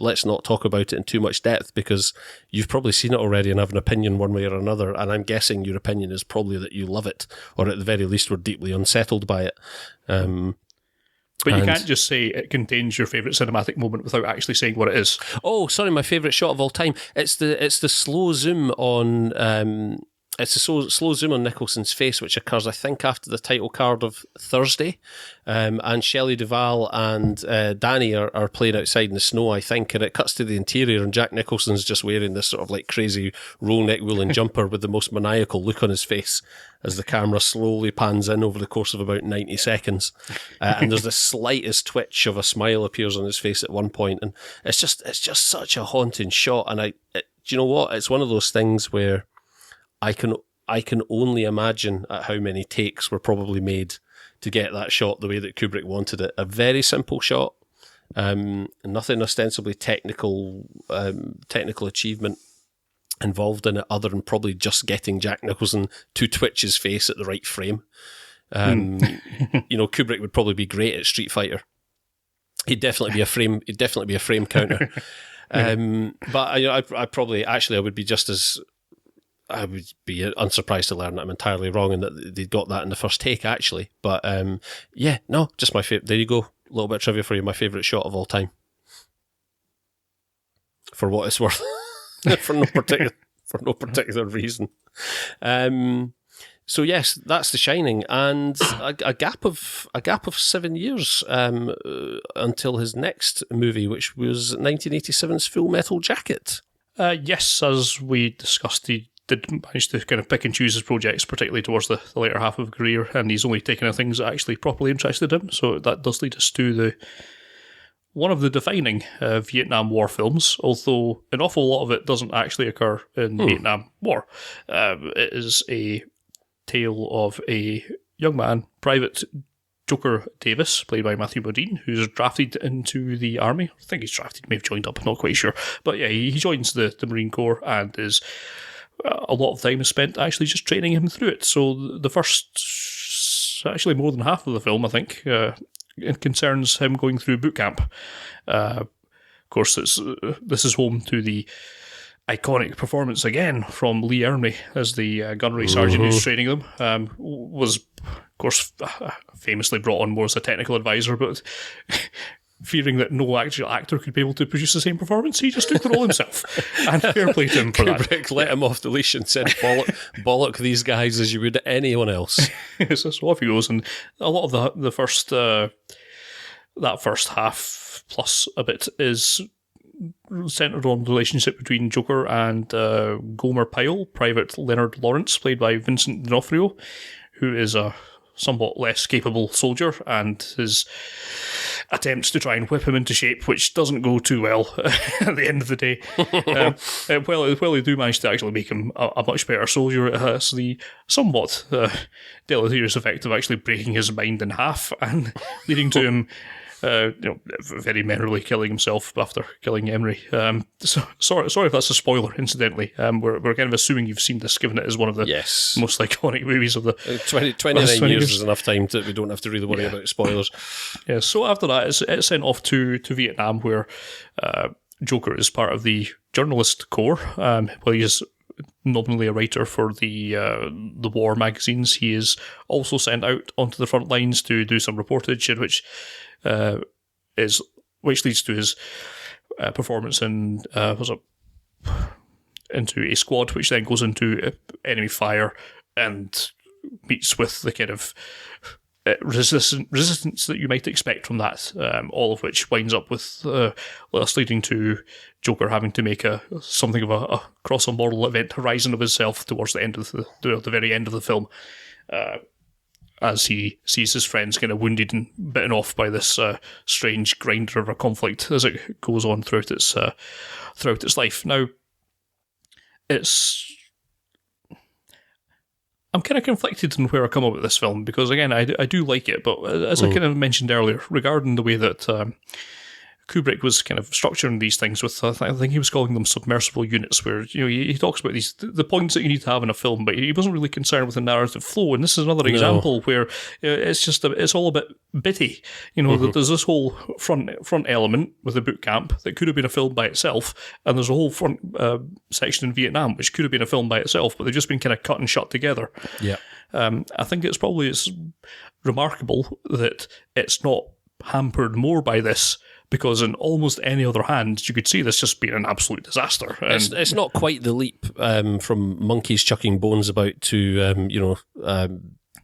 let's not talk about it in too much depth, because you've probably seen it already and have an opinion one way or another, and I'm guessing your opinion is probably that you love it, or at the very least were deeply unsettled by it. But you can't just say it contains your favourite cinematic moment without actually saying what it is. Oh, sorry, my favourite shot of all time. It's the slow zoom on... It's a slow zoom on Nicholson's face, which occurs, I think, after the title card of Thursday. And Shelley Duvall and Danny are playing outside in the snow, I think, and it cuts to the interior, and Jack Nicholson's just wearing this sort of like crazy roll neck woolen jumper with the most maniacal look on his face as the camera slowly pans in over the course of about 90 seconds. And there's the slightest twitch of a smile appears on his face at one point, and it's just such a haunting shot. And do you know what? It's one of those things where I can only imagine at how many takes were probably made to get that shot the way that Kubrick wanted it. A very simple shot, nothing ostensibly technical achievement involved in it, other than probably just getting Jack Nicholson to twitch his face at the right frame. Kubrick would probably be great at Street Fighter. He'd definitely be a frame. He'd definitely be a frame counter. But I would be just as. I would be unsurprised to learn that I'm entirely wrong and that they got that in the first take, actually. But just my favourite. There you go. A little bit of trivia for you. My favourite shot of all time. For what it's worth. for no particular reason. So yes, that's The Shining, and a gap of 7 years until his next movie, which was 1987's Full Metal Jacket. Yes, as we discussed, he did manage to kind of pick and choose his projects, particularly towards the later half of his career, and he's only taken things that actually properly interested him. So that does lead us to one of the defining Vietnam War films, although an awful lot of it doesn't actually occur in the Vietnam War. It is a tale of a young man, Private Joker Davis, played by Matthew Modine, who's drafted into the army. I think he's drafted, may have joined up, I'm not quite sure. But yeah, he joins the Marine Corps, and is a lot of time is spent actually just training him through it. So the first, actually more than half of the film, I think, it concerns him going through boot camp. Of course, this is home to the iconic performance again from Lee Ermey as the gunnery sergeant who's training them. Was, of course, famously brought on more as a technical advisor, but fearing that no actual actor could be able to produce the same performance, he just took the role himself. And fair play to him for that. Kubrick let him off the leash and said, bollock these guys as you would anyone else. So off he goes, and a lot of the first, that first half plus a bit is centred on the relationship between Joker and Gomer Pyle, Private Leonard Lawrence, played by Vincent D'Onofrio, who is a somewhat less capable soldier, and his attempts to try and whip him into shape, which doesn't go too well at the end of the day. Well, they do manage to actually make him a much better soldier. It has the somewhat deleterious effect of actually breaking his mind in half and leading to him very merrily killing himself after killing Emery. Sorry if that's a spoiler, incidentally. We're kind of assuming you've seen this, given it is one of the most iconic movies of the 29 years is enough time that we don't have to really worry about spoilers. Yeah, so after that, it's sent off to Vietnam, where Joker is part of the journalist corps. He is nominally a writer for the war magazines. He is also sent out onto the front lines to do some reportage, which leads to his performance in into a squad, which then goes into enemy fire and meets with the kind of resistance that you might expect from that, all of which winds up with us leading to Joker having to make something of a cross a moral event horizon of himself towards the end of the very end of the film, as he sees his friends kind of wounded and bitten off by this strange grinder of a conflict as it goes on throughout its life. Now, I'm kind of conflicted in where I come up with this film, because again, I do like it, but as I kind of mentioned earlier, regarding the way that Kubrick was kind of structuring these things with, I think he was calling them submersible units, where he talks about the points that you need to have in a film, but he wasn't really concerned with the narrative flow. And this is another example where it's all a bit bitty. There's this whole front element with the boot camp that could have been a film by itself, and there's a whole front section in Vietnam which could have been a film by itself, but they've just been kind of cut and shut together. Yeah, I think it's remarkable that it's not hampered more by this, because in almost any other hand, you could see this just being an absolute disaster. It's not quite the leap from monkeys chucking bones about to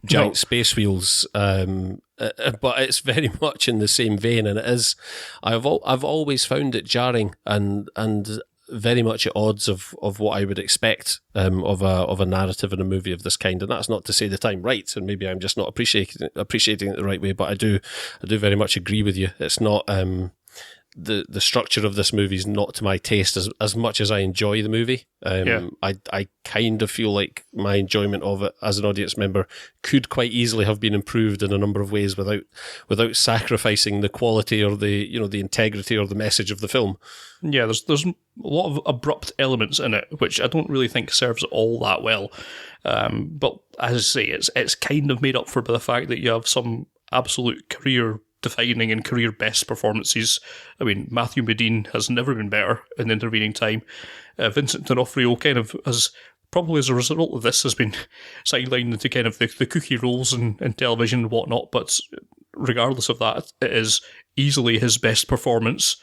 giant space wheels, but it's very much in the same vein, and it is. I've always found it jarring and very much at odds of what I would expect of a narrative in a movie of this kind. And that's not to say that I'm right, and maybe I'm just not appreciating it the right way, but I do very much agree with you. It's not the structure of this movie is not to my taste as much as I enjoy the movie. I kind of feel like my enjoyment of it as an audience member could quite easily have been improved in a number of ways without sacrificing the quality or the integrity or the message of the film. Yeah, there's a lot of abrupt elements in it which I don't really think serves it all that well. But as I say, it's kind of made up for by the fact that you have some absolute career-defining and career-best performances. I mean, Matthew Modine has never been better in the intervening time. Vincent D'Onofrio kind of has, probably as a result of this, has been sidelined into kind of the cookie roles in television and whatnot, but regardless of that, it is easily his best performance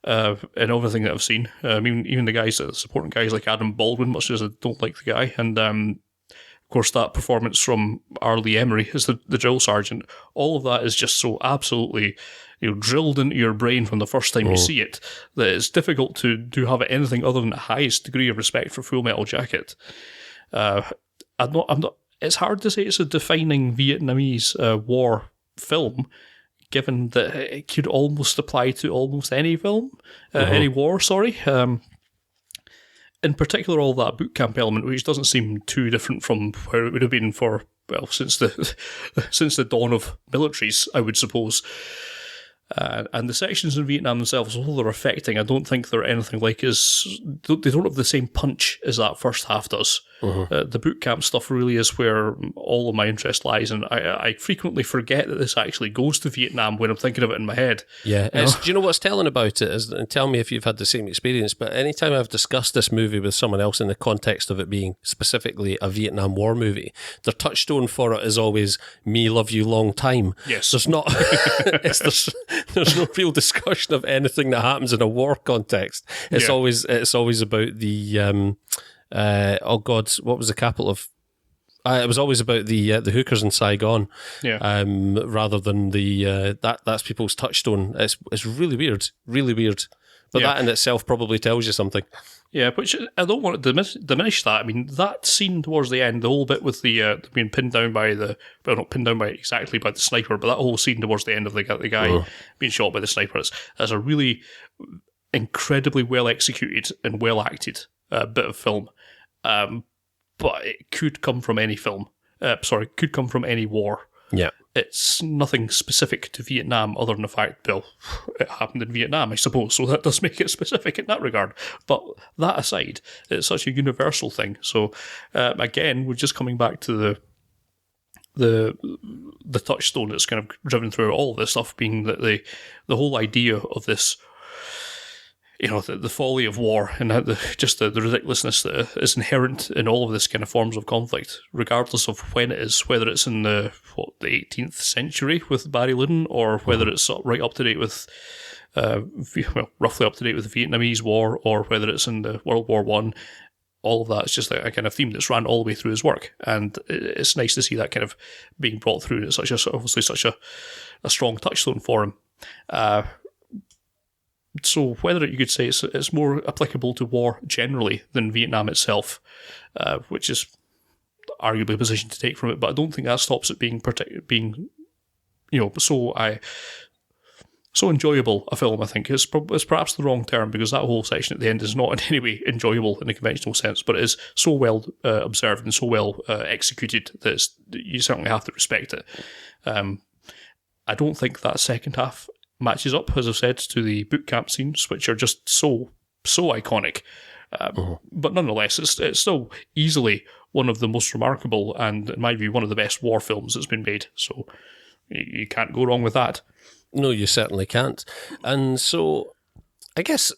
in everything that I've seen. Even the supporting guys like Adam Baldwin, much as I don't like the guy, and of course that performance from R. Lee Emery as the drill sergeant, all of that is just so absolutely drilled into your brain from the first time you see it, that it's difficult to have anything other than the highest degree of respect for Full Metal Jacket. I'm not. It's hard to say it's a defining Vietnamese war film, given that it could almost apply to almost any film, any war. Sorry. In particular, all that boot camp element, which doesn't seem too different from where it would have been since the dawn of militaries, I would suppose. And the sections in Vietnam themselves, although they're affecting, I don't think they're anything like they don't have the same punch as that first half does. The boot camp stuff really is where all of my interest lies, and I frequently forget that this actually goes to Vietnam when I'm thinking of it in my head. Yeah, do you know what's telling about it is, and tell me if you've had the same experience, but anytime I've discussed this movie with someone else in the context of it being specifically a Vietnam War movie, their touchstone for it is always "Me love you long time." Yes, there's not. There's no real discussion of anything that happens in a war context. It's always about the oh God, what was the capital of? It was always about the hookers in Saigon, rather than that's people's touchstone. It's really weird, but that in itself probably tells you something. Yeah, which I don't want to diminish that. I mean, that scene towards the end, the whole bit with the being pinned down by not pinned down exactly by the sniper, but that whole scene towards the end of the guy being shot by the sniper, that's a really incredibly well executed and well acted bit of film. But it could come from any film. Could come from any war. Yeah. it's nothing specific to Vietnam other than the fact, well, it happened in Vietnam, I suppose, so that does make it specific in that regard. But that aside, it's such a universal thing. So again, we're just coming back to the touchstone that's kind of driven through all of this stuff, being that the whole idea of this, the folly of war and the ridiculousness that is inherent in all of this kind of forms of conflict, regardless of when it is, whether it's in the 18th century with Barry Lyndon, or whether it's right up to date with, roughly up to date with the Vietnamese War, or whether it's in the World War One. All of that is just a kind of theme that's ran all the way through his work, and it's nice to see that kind of being brought through. It's obviously such a strong touchstone for him. So whether you could say it's more applicable to war generally than Vietnam itself, which is arguably a position to take from it, but I don't think that stops it being so enjoyable a film. I think is perhaps the wrong term, because that whole section at the end is not in any way enjoyable in the conventional sense, but it is so well observed and so well executed that you certainly have to respect it. I don't think that second half matches up, as I've said, to the boot camp scenes, which are just so iconic. But nonetheless, it's still easily one of the most remarkable and, in my view, one of the best war films that's been made. So you can't go wrong with that. No, you certainly can't. And so I guess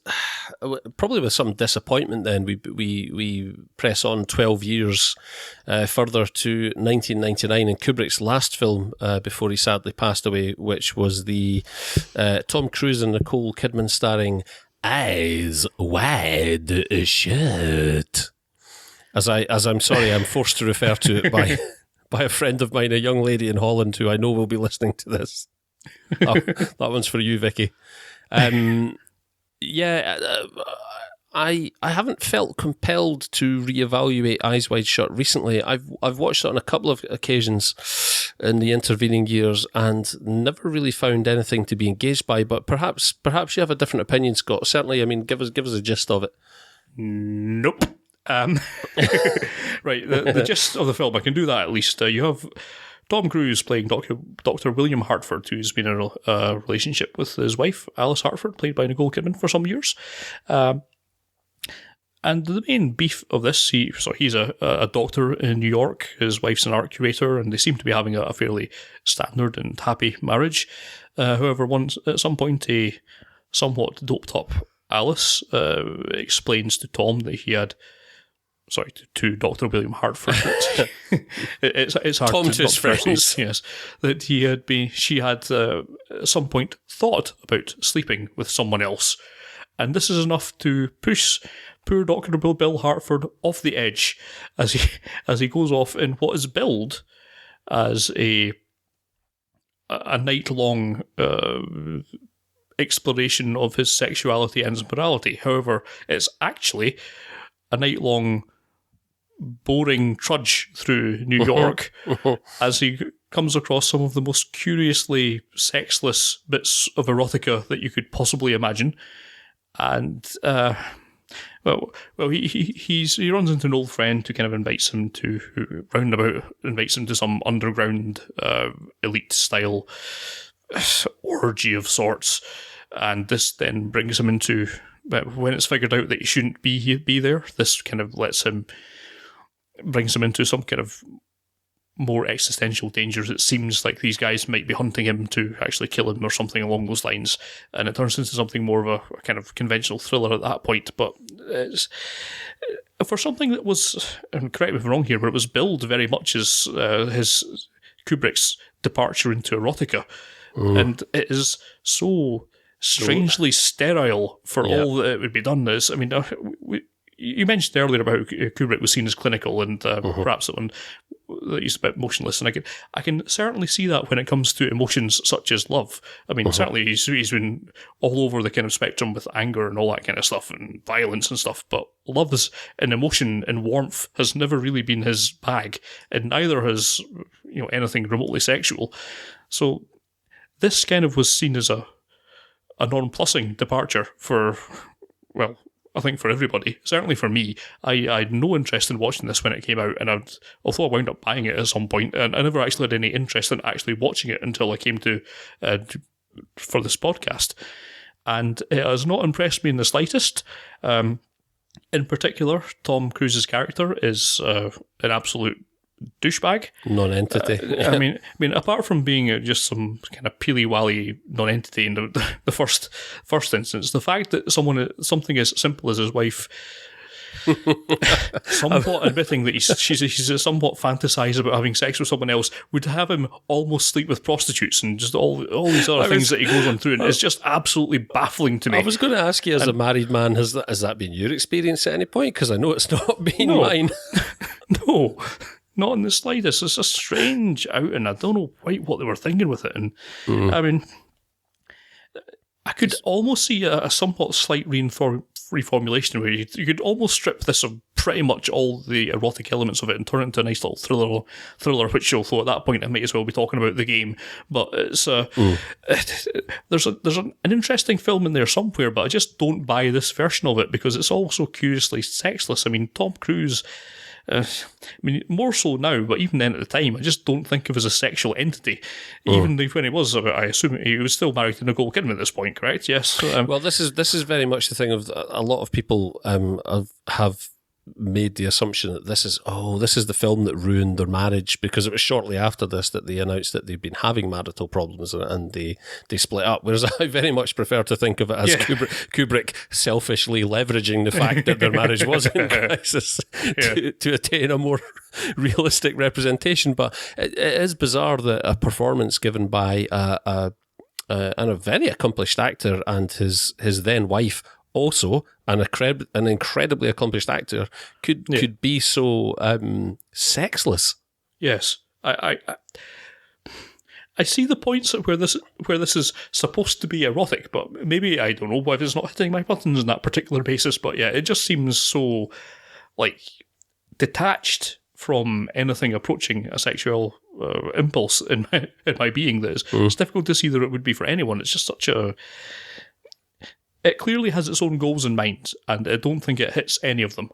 probably with some disappointment then, we press on 12 years further to 1999 and Kubrick's last film before he sadly passed away, which was the Tom Cruise and Nicole Kidman starring Eyes Wide Shut. As I'm sorry, I'm forced to refer to it by a friend of mine, a young lady in Holland who I know will be listening to this. That one's for you, Vicky. I haven't felt compelled to reevaluate Eyes Wide Shut recently. I've watched it on a couple of occasions in the intervening years and never really found anything to be engaged by. But perhaps you have a different opinion, Scott. Certainly, I mean, give us a gist of it. Nope. Right, the gist of the film, I can do that at least. You have Tom Cruise playing Dr. William Hartford, who's been in a relationship with his wife, Alice Hartford, played by Nicole Kidman, for some years. And the main beef of this, he's a doctor in New York, his wife's an art curator, and they seem to be having a fairly standard and happy marriage. However, at some point, a somewhat doped-up Alice explains to Tom that he had... Sorry, to Dr. William Hartford. It's hard Tom to his friends. Yes, that she had at some point thought about sleeping with someone else, and this is enough to push poor Dr. Bill Hartford off the edge as he goes off in what is billed as a night-long exploration of his sexuality and his morality. However, it's actually a night-long boring trudge through New York as he comes across some of the most curiously sexless bits of erotica that you could possibly imagine. And, he runs into an old friend who kind of invites him to some underground elite-style orgy of sorts. And this then brings him into... when it's figured out that he shouldn't be there, this kind of brings him into some kind of more existential dangers. It seems like these guys might be hunting him to actually kill him or something along those lines, and it turns into something more of a kind of conventional thriller at that point. But it's, for something that was, and correct me if I'm wrong here, but it was billed very much as his Kubrick's departure into erotica, and it is so strangely sterile for all that it would be done as. I mean, you mentioned earlier about how Kubrick was seen as clinical and perhaps that one that he's a bit motionless, and I can certainly see that when it comes to emotions such as love. I mean, certainly he's been all over the kind of spectrum with anger and all that kind of stuff and violence and stuff, but love and emotion and warmth has never really been his bag, and neither has anything remotely sexual. So this kind of was seen as a nonplussing departure for, well, I think for everybody, certainly for me, I had no interest in watching this when it came out, and although I wound up buying it at some point, and I never actually had any interest in actually watching it until I came for this podcast, and it has not impressed me in the slightest. In particular, Tom Cruise's character is an absolute douchebag, non-entity. I mean, apart from being just some kind of peely-wally non-entity in the first instance, the fact that something as simple as his wife, somewhat admitting that she's somewhat fantasized about having sex with someone else, would have him almost sleep with prostitutes and just all these other things that he goes on through, and it's just absolutely baffling to me. I was going to ask you, as a married man, has that been your experience at any point? Because I know it's not been mine. No. Not in the slightest. It's a strange out, and I don't know quite what they were thinking with it. And I mean, I could almost see a somewhat slight reformulation where you could almost strip this of pretty much all the erotic elements of it and turn it into a nice little thriller, which although at that point I might as well be talking about the game. But it's there's an interesting film in there somewhere, but I just don't buy this version of it because it's also curiously sexless. I mean, Tom Cruise. More so now, but even then at the time, I just don't think of as a sexual entity. Even when he was, I assume he was still married to Nicole Kidman at this point, correct? Yes. Well, this is very much the thing of a lot of people have made the assumption that this is the film that ruined their marriage, because it was shortly after this that they announced that they'd been having marital problems and they split up. Whereas I very much prefer to think of it as Kubrick selfishly leveraging the fact that their marriage was in crisis to attain a more realistic representation. But it is bizarre that a performance given by a very accomplished actor and his then wife, also an incredibly accomplished actor, could be so sexless. Yes, I see the points at where this is supposed to be erotic, but maybe I don't know whether it's not hitting my buttons on that particular basis. But yeah, it just seems so detached from anything approaching a sexual impulse in my being that it's difficult to see that it would be for anyone. It's just such a. It clearly has its own goals in mind, and I don't think it hits any of them.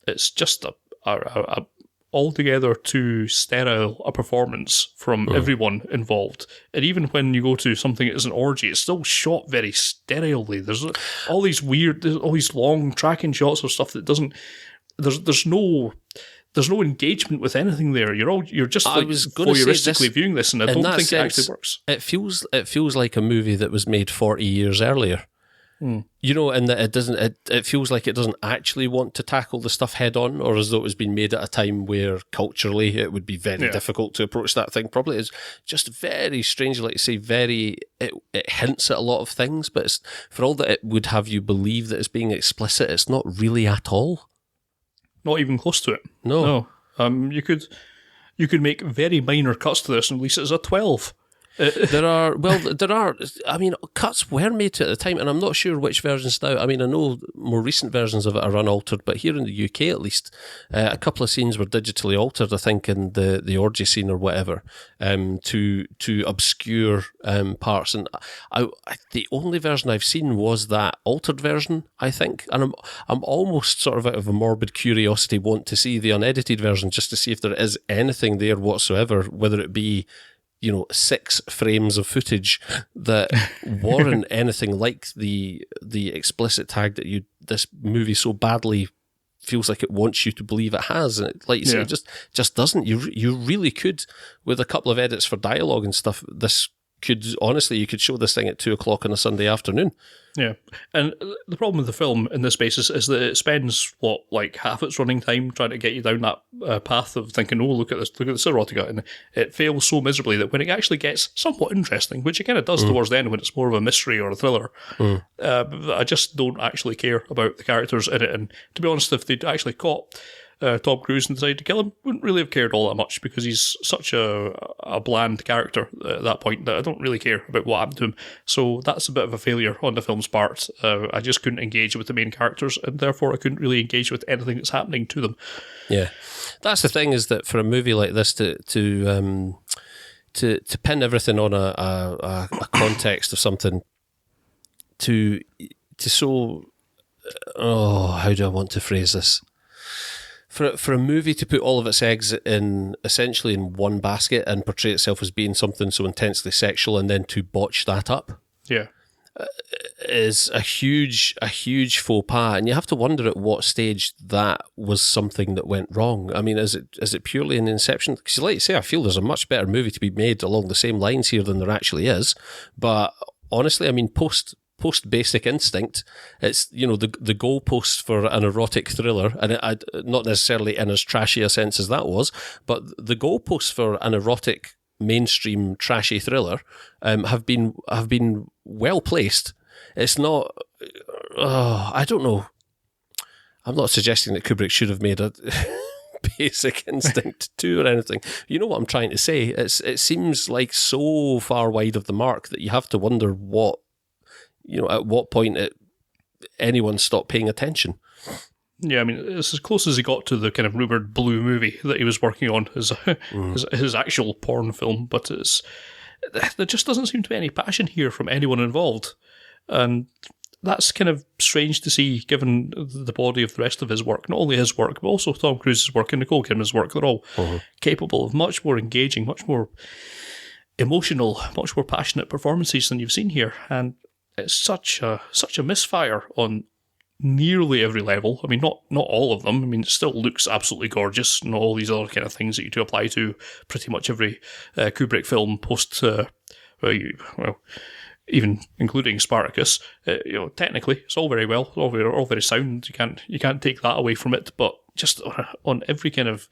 It's just a altogether too sterile a performance from everyone involved. And even when you go to something as an orgy, it's still shot very sterilely. There's all these long tracking shots of stuff that doesn't. There's no engagement with anything there. You're just voyeuristically viewing this, and I don't think it actually works. It feels like a movie that was made 40 years earlier. You know, and that it feels like it doesn't actually want to tackle the stuff head on, or as though it was being made at a time where culturally it would be very difficult to approach that thing. Probably is just very strange, like you say, it hints at a lot of things, but it's, for all that it would have you believe that it's being explicit, it's not really at all. Not even close to it. No. You could make very minor cuts to this and release it as a 12. There are, I mean, cuts were made to it at the time, and I'm not sure which versions now. I mean, I know more recent versions of it are unaltered, but here in the UK at least, a couple of scenes were digitally altered, I think, in the orgy scene or whatever, to obscure parts. And the only version I've seen was that altered version, I think, and I'm almost sort of out of a morbid curiosity want to see the unedited version just to see if there is anything there whatsoever, whether it be 6 frames of footage that warrant anything like the explicit tag that this movie so badly feels like it wants you to believe it has. And like you say, it just doesn't. You really could, with a couple of edits for dialogue and stuff, you could show this thing at 2:00 on a Sunday afternoon. Yeah, and the problem with the film in this basis is that it spends half its running time trying to get you down that path of thinking, oh, look at this erotica, and it fails so miserably that when it actually gets somewhat interesting, which it kind of does towards the end when it's more of a mystery or a thriller, I just don't actually care about the characters in it. And to be honest, if they'd actually caught Tom Cruise and decided to kill him, wouldn't really have cared all that much, because he's such a bland character at that point that I don't really care about what happened to him. So that's a bit of a failure on the film's part. I just couldn't engage with the main characters, and therefore I couldn't really engage with anything that's happening to them. Yeah, that's the thing, is that for a movie like this to pin everything on a context of something, to so how do I want to phrase this? For a movie to put all of its eggs essentially in one basket and portray itself as being something so intensely sexual, and then to botch that up, is a huge faux pas. And you have to wonder at what stage that was something that went wrong. I mean, is it purely an Inception? Because, like you say, I feel there's a much better movie to be made along the same lines here than there actually is. But honestly, I mean, post Basic Instinct, it's, the goalpost for an erotic thriller, and not necessarily in as trashy a sense as that was, but the goalposts for an erotic mainstream trashy thriller have been well placed. It's not. I don't know. I'm not suggesting that Kubrick should have made a Basic Instinct 2 or anything. You know what I'm trying to say? It seems like so far wide of the mark that you have to wonder at what point anyone stopped paying attention. Yeah, I mean, it's as close as he got to the kind of rumoured Blue movie that he was working on, his actual porn film, but there just doesn't seem to be any passion here from anyone involved. And that's kind of strange to see, given the body of the rest of his work. Not only his work, but also Tom Cruise's work and Nicole Kidman's work. They're all capable of much more engaging, much more emotional, much more passionate performances than you've seen here. And it's such a misfire on nearly every level. I mean, not all of them. I mean, it still looks absolutely gorgeous, and all these other kind of things that you do apply to pretty much every Kubrick film post, even including Spartacus. Technically, it's all very well, all very sound. You can't take that away from it. But just on every kind of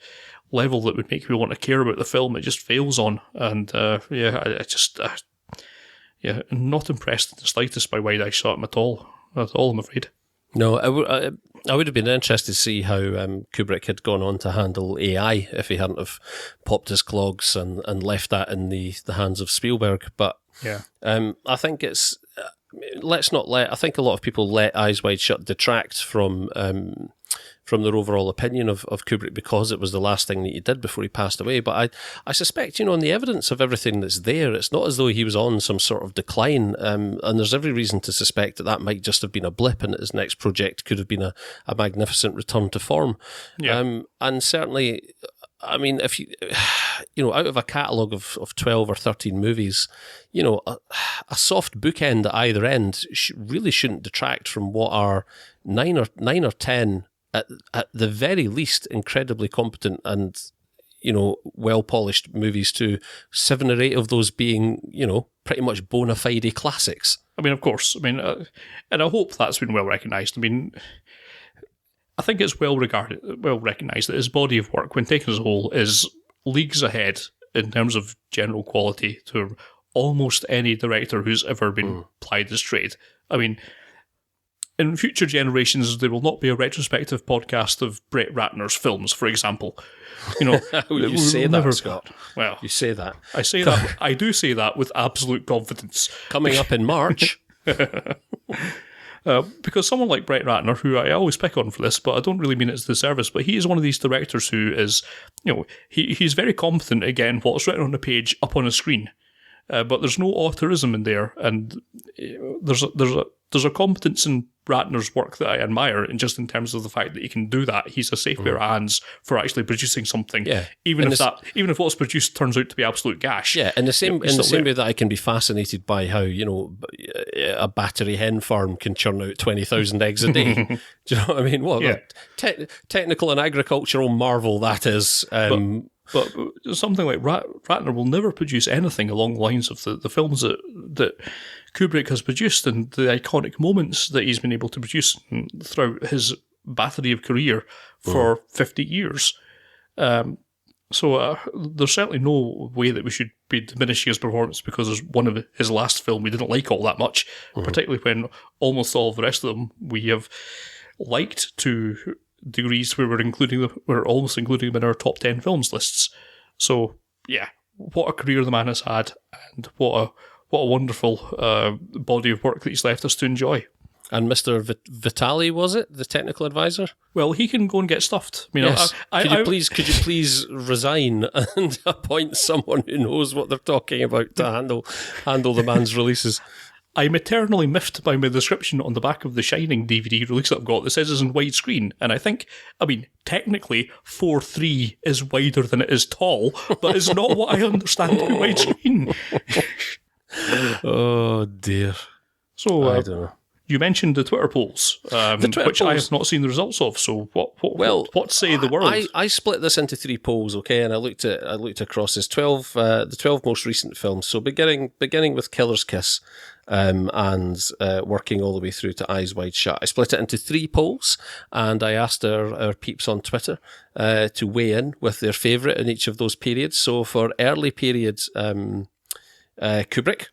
level that would make me want to care about the film, it just fails on. And not impressed in the slightest by Wide Eye Shot at all, I'm afraid. No, I would have been interested to see how Kubrick had gone on to handle AI if he hadn't have popped his clogs and left that in the hands of Spielberg. But I think it's I think a lot of people let Eyes Wide Shut detract from their overall opinion of Kubrick because it was the last thing that he did before he passed away. But I suspect, on the evidence of everything that's there, it's not as though he was on some sort of decline. And there's every reason to suspect that might just have been a blip, and his next project could have been a magnificent return to form. Yeah. And certainly, I mean, if you out of a catalogue of 12 or 13 movies, a soft bookend at either end really shouldn't detract from what are 9 or 10 at the very least incredibly competent and well polished movies, to 7 or 8 of those being pretty much bona fide classics. I mean, of course. I mean, and I hope that's been well recognised. I mean, I think it's well recognised that his body of work, when taken as a whole, is leagues ahead in terms of general quality to almost any director who's ever been plied his trade. I mean, in future generations, there will not be a retrospective podcast of Brett Ratner's films, for example. You say that, Scott. Well, you say that. I say that. I do say that with absolute confidence. Coming up in March. Because someone like Brett Ratner, who I always pick on for this, but I don't really mean it as a disservice, but he is one of these directors who is, he's very competent at getting what's written on the page up on a screen. But there's no authorism in there, and there's a competence in Ratner's work that I admire, and just in terms of the fact that he can do that, he's a safe pair of hands for actually producing something. Yeah. Even if what's produced turns out to be absolute gash. Yeah, in the same way that I can be fascinated by how a battery hen farm can churn out 20,000 eggs a day. Do you know what I mean? What technical and agricultural marvel that is. But something like Ratner will never produce anything along the lines of the films that Kubrick has produced, and the iconic moments that he's been able to produce throughout his battery of career for 50 years. So there's certainly no way that we should be diminishing his performance because there's one of his last film we didn't like all that much, particularly when almost all of the rest of them we have liked to degrees where we're almost including them in our top 10 films lists. So yeah, what a career the man has had, and what a wonderful body of work that he's left us to enjoy. And Mr. Vitali, was it the technical advisor? Well, he can go and get stuffed. I mean, yes. Could you please resign and appoint someone who knows what they're talking about to handle the man's releases? I'm eternally miffed by my description on the back of the Shining DVD release that I've got that says it's in widescreen. And I mean, technically, 4:3 is wider than it is tall, but it's not what I understand to be widescreen. Oh, dear. So, I don't know. You mentioned the Twitter polls, which I have not seen the results of. So, what say the world? I split this into 3 polls, okay, and I looked across this 12, the 12 most recent films. So beginning with Killer's Kiss, and working all the way through to Eyes Wide Shut. I split it into 3 polls, and I asked our peeps on Twitter to weigh in with their favourite in each of those periods. So for early periods, Kubrick.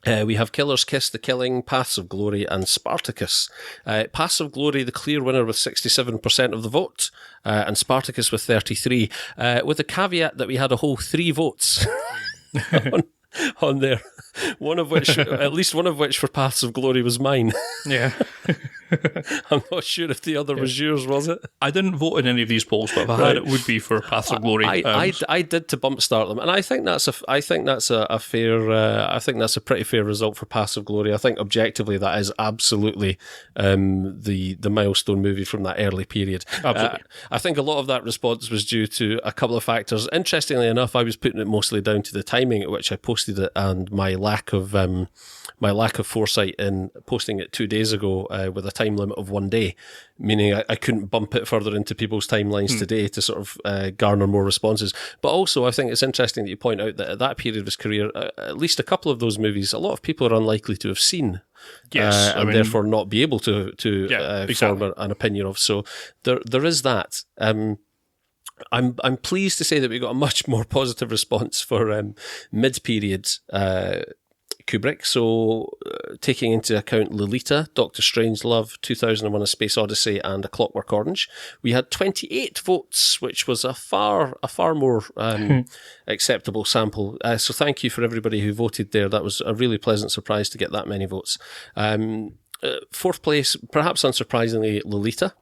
We have Killer's Kiss, The Killing, Paths of Glory, and Spartacus. Paths of Glory, the clear winner with 67% of the vote, and Spartacus with 33%, with the caveat that we had a whole 3 votes on there. At least one of which for Paths of Glory was mine. Yeah. I'm not sure if the other was yours, was it? I didn't vote in any of these polls, but if I had, it would be for Paths of Glory. I did to bump start them, and I think that's a fair. I think that's a pretty fair result for Paths of Glory. I think objectively that is absolutely the milestone movie from that early period. Absolutely. I think a lot of that response was due to a couple of factors. Interestingly enough, I was putting it mostly down to the timing at which I posted it and my lack of foresight in posting it 2 days ago with a time limit of 1 day, meaning I couldn't bump it further into people's timelines today to sort of garner more responses. But also, I think it's interesting that you point out that at that period of his career, at least a couple of those movies, a lot of people are unlikely to have seen. Yes, and therefore not be able to form an opinion of. So there is that. I'm pleased to say that we got a much more positive response for mid-period Kubrick. So taking into account Lolita, Doctor Strangelove, 2001: A Space Odyssey, and A Clockwork Orange, we had 28 votes, which was a far more acceptable sample. So thank you for everybody who voted there. That was a really pleasant surprise to get that many votes. 4th place, perhaps unsurprisingly, Lolita,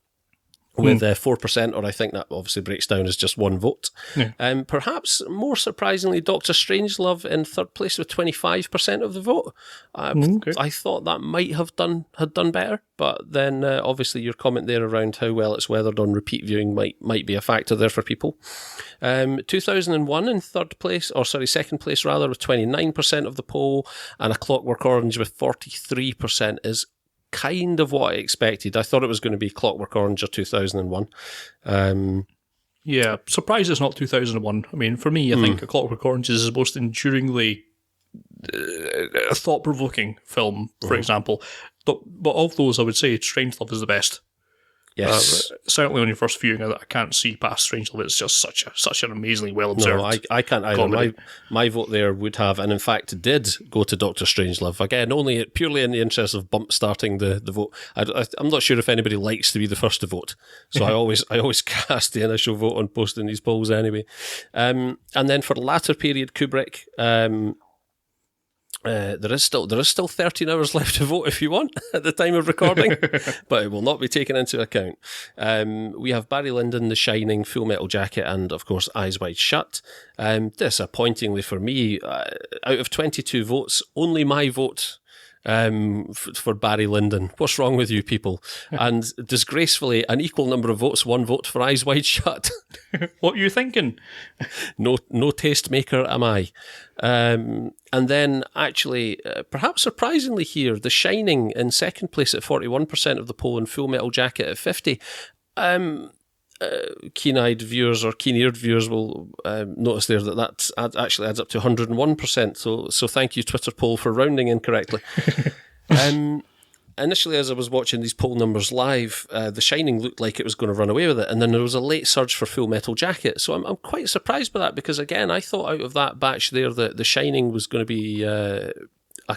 with 4%, or I think that obviously breaks down as just 1 vote. Yeah. Perhaps more surprisingly, Doctor Strangelove in 3rd place with 25% of the vote. Okay. I thought that might have done better, but then obviously your comment there around how well it's weathered on repeat viewing might be a factor there for people. 2001 in 2nd place with 29% of the poll, and A Clockwork Orange with 43% is kind of what I expected. I thought it was going to be Clockwork Orange or 2001. Yeah, surprised it's not 2001. I mean, for me, I think A Clockwork Orange is the most enduringly thought-provoking film, for example. But of those, I would say Strangelove is the best. Yes. Certainly on your first viewing, I can't see past Strangelove. It's just such an amazingly well-observed I can't either. My vote there would have, and in fact did, go to Doctor Strangelove. Again, only purely in the interest of bump starting the vote. I'm not sure if anybody likes to be the first to vote, so I always cast the initial vote on posting these polls anyway. And then for the latter period, Kubrick, there is still 13 hours left to vote if you want at the time of recording, but it will not be taken into account. We have Barry Lyndon, The Shining, Full Metal Jacket, and of course Eyes Wide Shut. Disappointingly for me, out of 22 votes, only my vote for Barry Lyndon. What's wrong with you people? And disgracefully, an equal number of votes, 1 vote for Eyes Wide Shut. What are you thinking? No tastemaker am I. And then, actually, perhaps surprisingly here, The Shining in 2nd place at 41% of the poll, and Full Metal Jacket at 50%. Keen-eyed viewers or keen-eared viewers will notice there that actually adds up to 101%. So thank you, Twitter poll, for rounding incorrectly. Initially, as I was watching these poll numbers live, The Shining looked like it was going to run away with it, and then there was a late surge for Full Metal Jacket. So I'm quite surprised by that, because again, I thought out of that batch there that The Shining was going to be a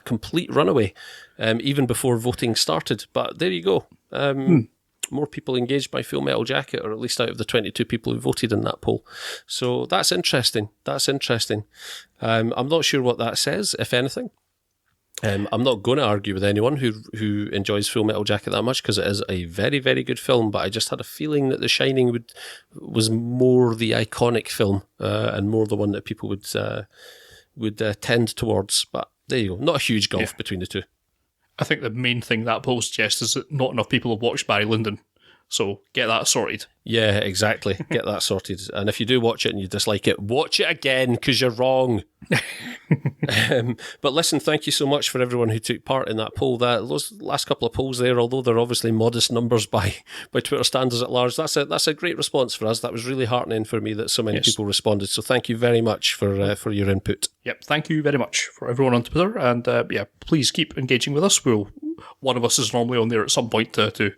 complete runaway, even before voting started. But there you go. More people engaged by Full Metal Jacket, or at least out of the 22 people who voted in that poll. So that's interesting. I'm not sure what that says, if anything. I'm not going to argue with anyone who enjoys Full Metal Jacket that much, because it is a very, very good film, but I just had a feeling that The Shining was more the iconic film, and more the one that people would tend towards. But there you go. Not a huge gulf between the two. I think the main thing that poll suggests is that not enough people have watched Barry Lyndon. So get that sorted. Yeah, exactly. Get that sorted. And if you do watch it and you dislike it, watch it again, because you're wrong. But listen, thank you so much for everyone who took part in that poll. Those last couple of polls there, although they're obviously modest numbers by Twitter standards at large, that's a great response for us. That was really heartening for me that so many people responded. So thank you very much for your input. Yep, thank you very much for everyone on Twitter. And please keep engaging with us. One of us is normally on there at some point to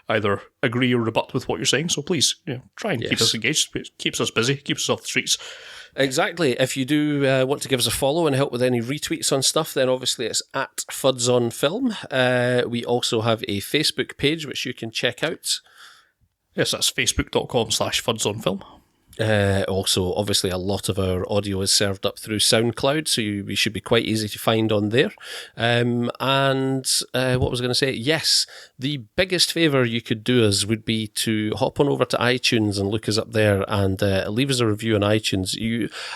either agree or rebut with what you're saying. So please try and keep us engaged. It keeps us busy, keeps us off the streets. Exactly. If you do want to give us a follow and help with any retweets on stuff, then obviously it's at Fuds on Film. We also have a Facebook page which you can check out. Yes, that's facebook.com/Fuds on Film. Also, obviously, a lot of our audio is served up through SoundCloud, so we should be quite easy to find on there. And what was I going to say? Yes, the biggest favour you could do us would be to hop on over to iTunes and look us up there and leave us a review on iTunes.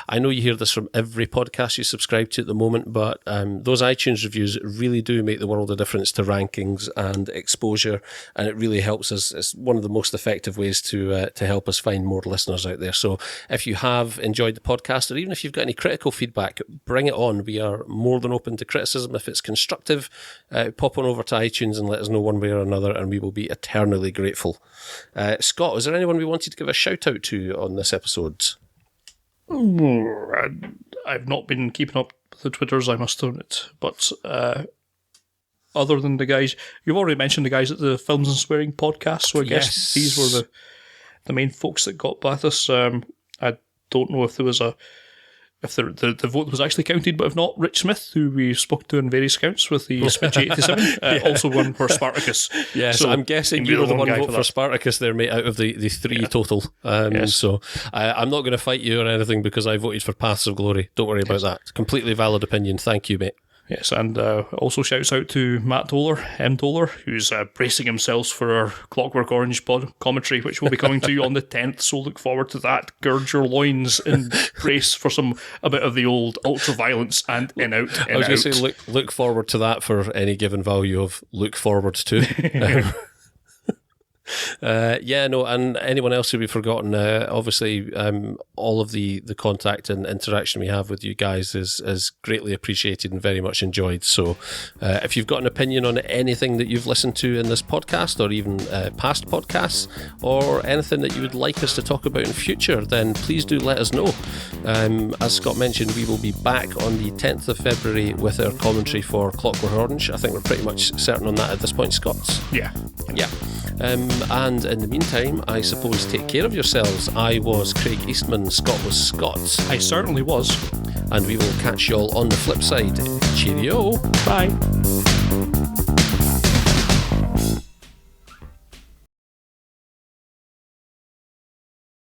I know you hear this from every podcast you subscribe to at the moment, but those iTunes reviews really do make the world of difference to rankings and exposure, and it really helps us. It's one of the most effective ways to help us find more listeners out there. So if you have enjoyed the podcast, or even if you've got any critical feedback, bring it on. We are more than open to criticism. If it's constructive, pop on over to iTunes and let us know one way or another, and we will be eternally grateful. Scott, is there anyone we wanted to give a shout out to on this episode? I've not been keeping up with the Twitters, I must admit, but other than the guys, you've already mentioned the guys at the Films and Swearing podcast, so I guess these were the main folks that got by us. I don't know if there was if the vote was actually counted, but if not, Rich Smith, who we spoke to in various accounts with the Smidge 87, also won for Spartacus. Yes, so I'm guessing you were the one vote for Spartacus there, mate, out of the three total. So I'm not going to fight you or anything because I voted for Paths of Glory. Don't worry about that. Completely valid opinion. Thank you, mate. Yes, and also shouts out to Matt Toller, M. Toller, who's bracing himself for our Clockwork Orange pod commentary, which will be coming to you on the 10th, so look forward to that. Gird your loins and brace for a bit of the old ultra-violence and in-out, in-out. I was going to say, look forward to that for any given value of look forward to. And anyone else who we've forgotten, obviously all of the contact and interaction we have with you guys is greatly appreciated and very much enjoyed. So if you've got an opinion on anything that you've listened to in this podcast, or even past podcasts, or anything that you would like us to talk about in future, then please do let us know. As Scott mentioned, we will be back on the 10th of February with our commentary for Clockwork Orange. I think we're pretty much certain on that at this point, Scott. Yeah. And in the meantime, I suppose, take care of yourselves. I was Craig Eastman, Scott was Scott. I certainly was. And we will catch you all on the flip side. Cheerio. Bye.